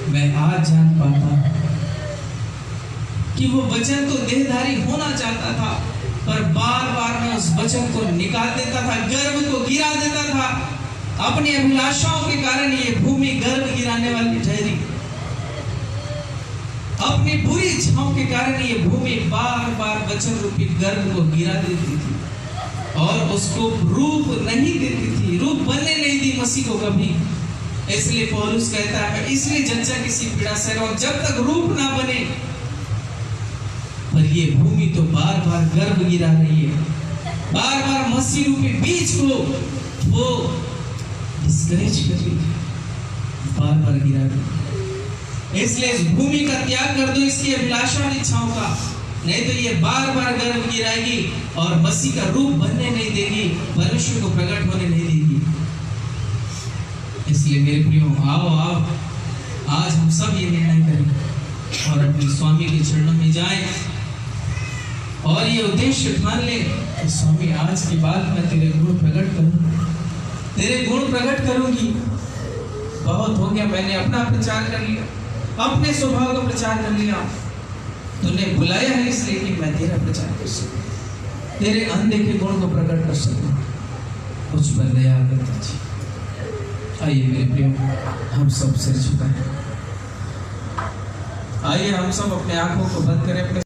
मैं आज जान पाता कि वो वचन तो देहधारी होना चाहता था, पर बार बार मैं उस वचन को निकाल देता था, गर्व को गिरा देता था। अपनी अभिलाषाओं के कारण ये भूमि गर्व गिराने वाली ठहरी। अपनी बुरी इच्छाओं के कारण ये भूमि बार बार वचन रूपी गर्व को गिरा देती थी और उसको रूप नहीं देती थी, रूप बनने नहीं दी मसीह को कभी। इसलिए पौलुस कहता है, मैं इसलिए जच्चा किसी पीड़ा से रहूं जब तक रूप ना बने। पर ये भूमि तो बार बार गर्व गिरा रही है, बार बार मसीह रूपी बीज को वो डिस्करेज कर रही है, बार बार गिरा रही है। इसलिए इस भूमि का त्याग कर दो, इसकी अभिलाषा और इच्छाओं का, नहीं तो ये बार बार गर्व गिराएगी और मसीह का रूप बनने नहीं देगी, परमेश्वर को प्रकट होने नहीं देगी। इसलिए मेरे प्रियो, आओ आज हम सब ये निर्णय करें और अपने स्वामी के चरणों में जाएं और ये उद्देश्य ठान ले कि स्वामी आज के बाद मैं तेरे गुण प्रकट करूं, तेरे गुण प्रकट करूंगी। बहुत हो गया, मैंने अपना प्रचार कर लिया, अपने स्वभाव का प्रचार कर लिया। तूने बुलाया है इसलिए कि मैं तेरा प्रचार कर सकूं, तेरे अनदेखे गुण को प्रकट कर सकूं। कुछ पर दया कर दीजिए। आइए मेरे प्रियो, हम सब सिर झुकाएं। आइए हम सब अपने आंखों को बंद करें, अपने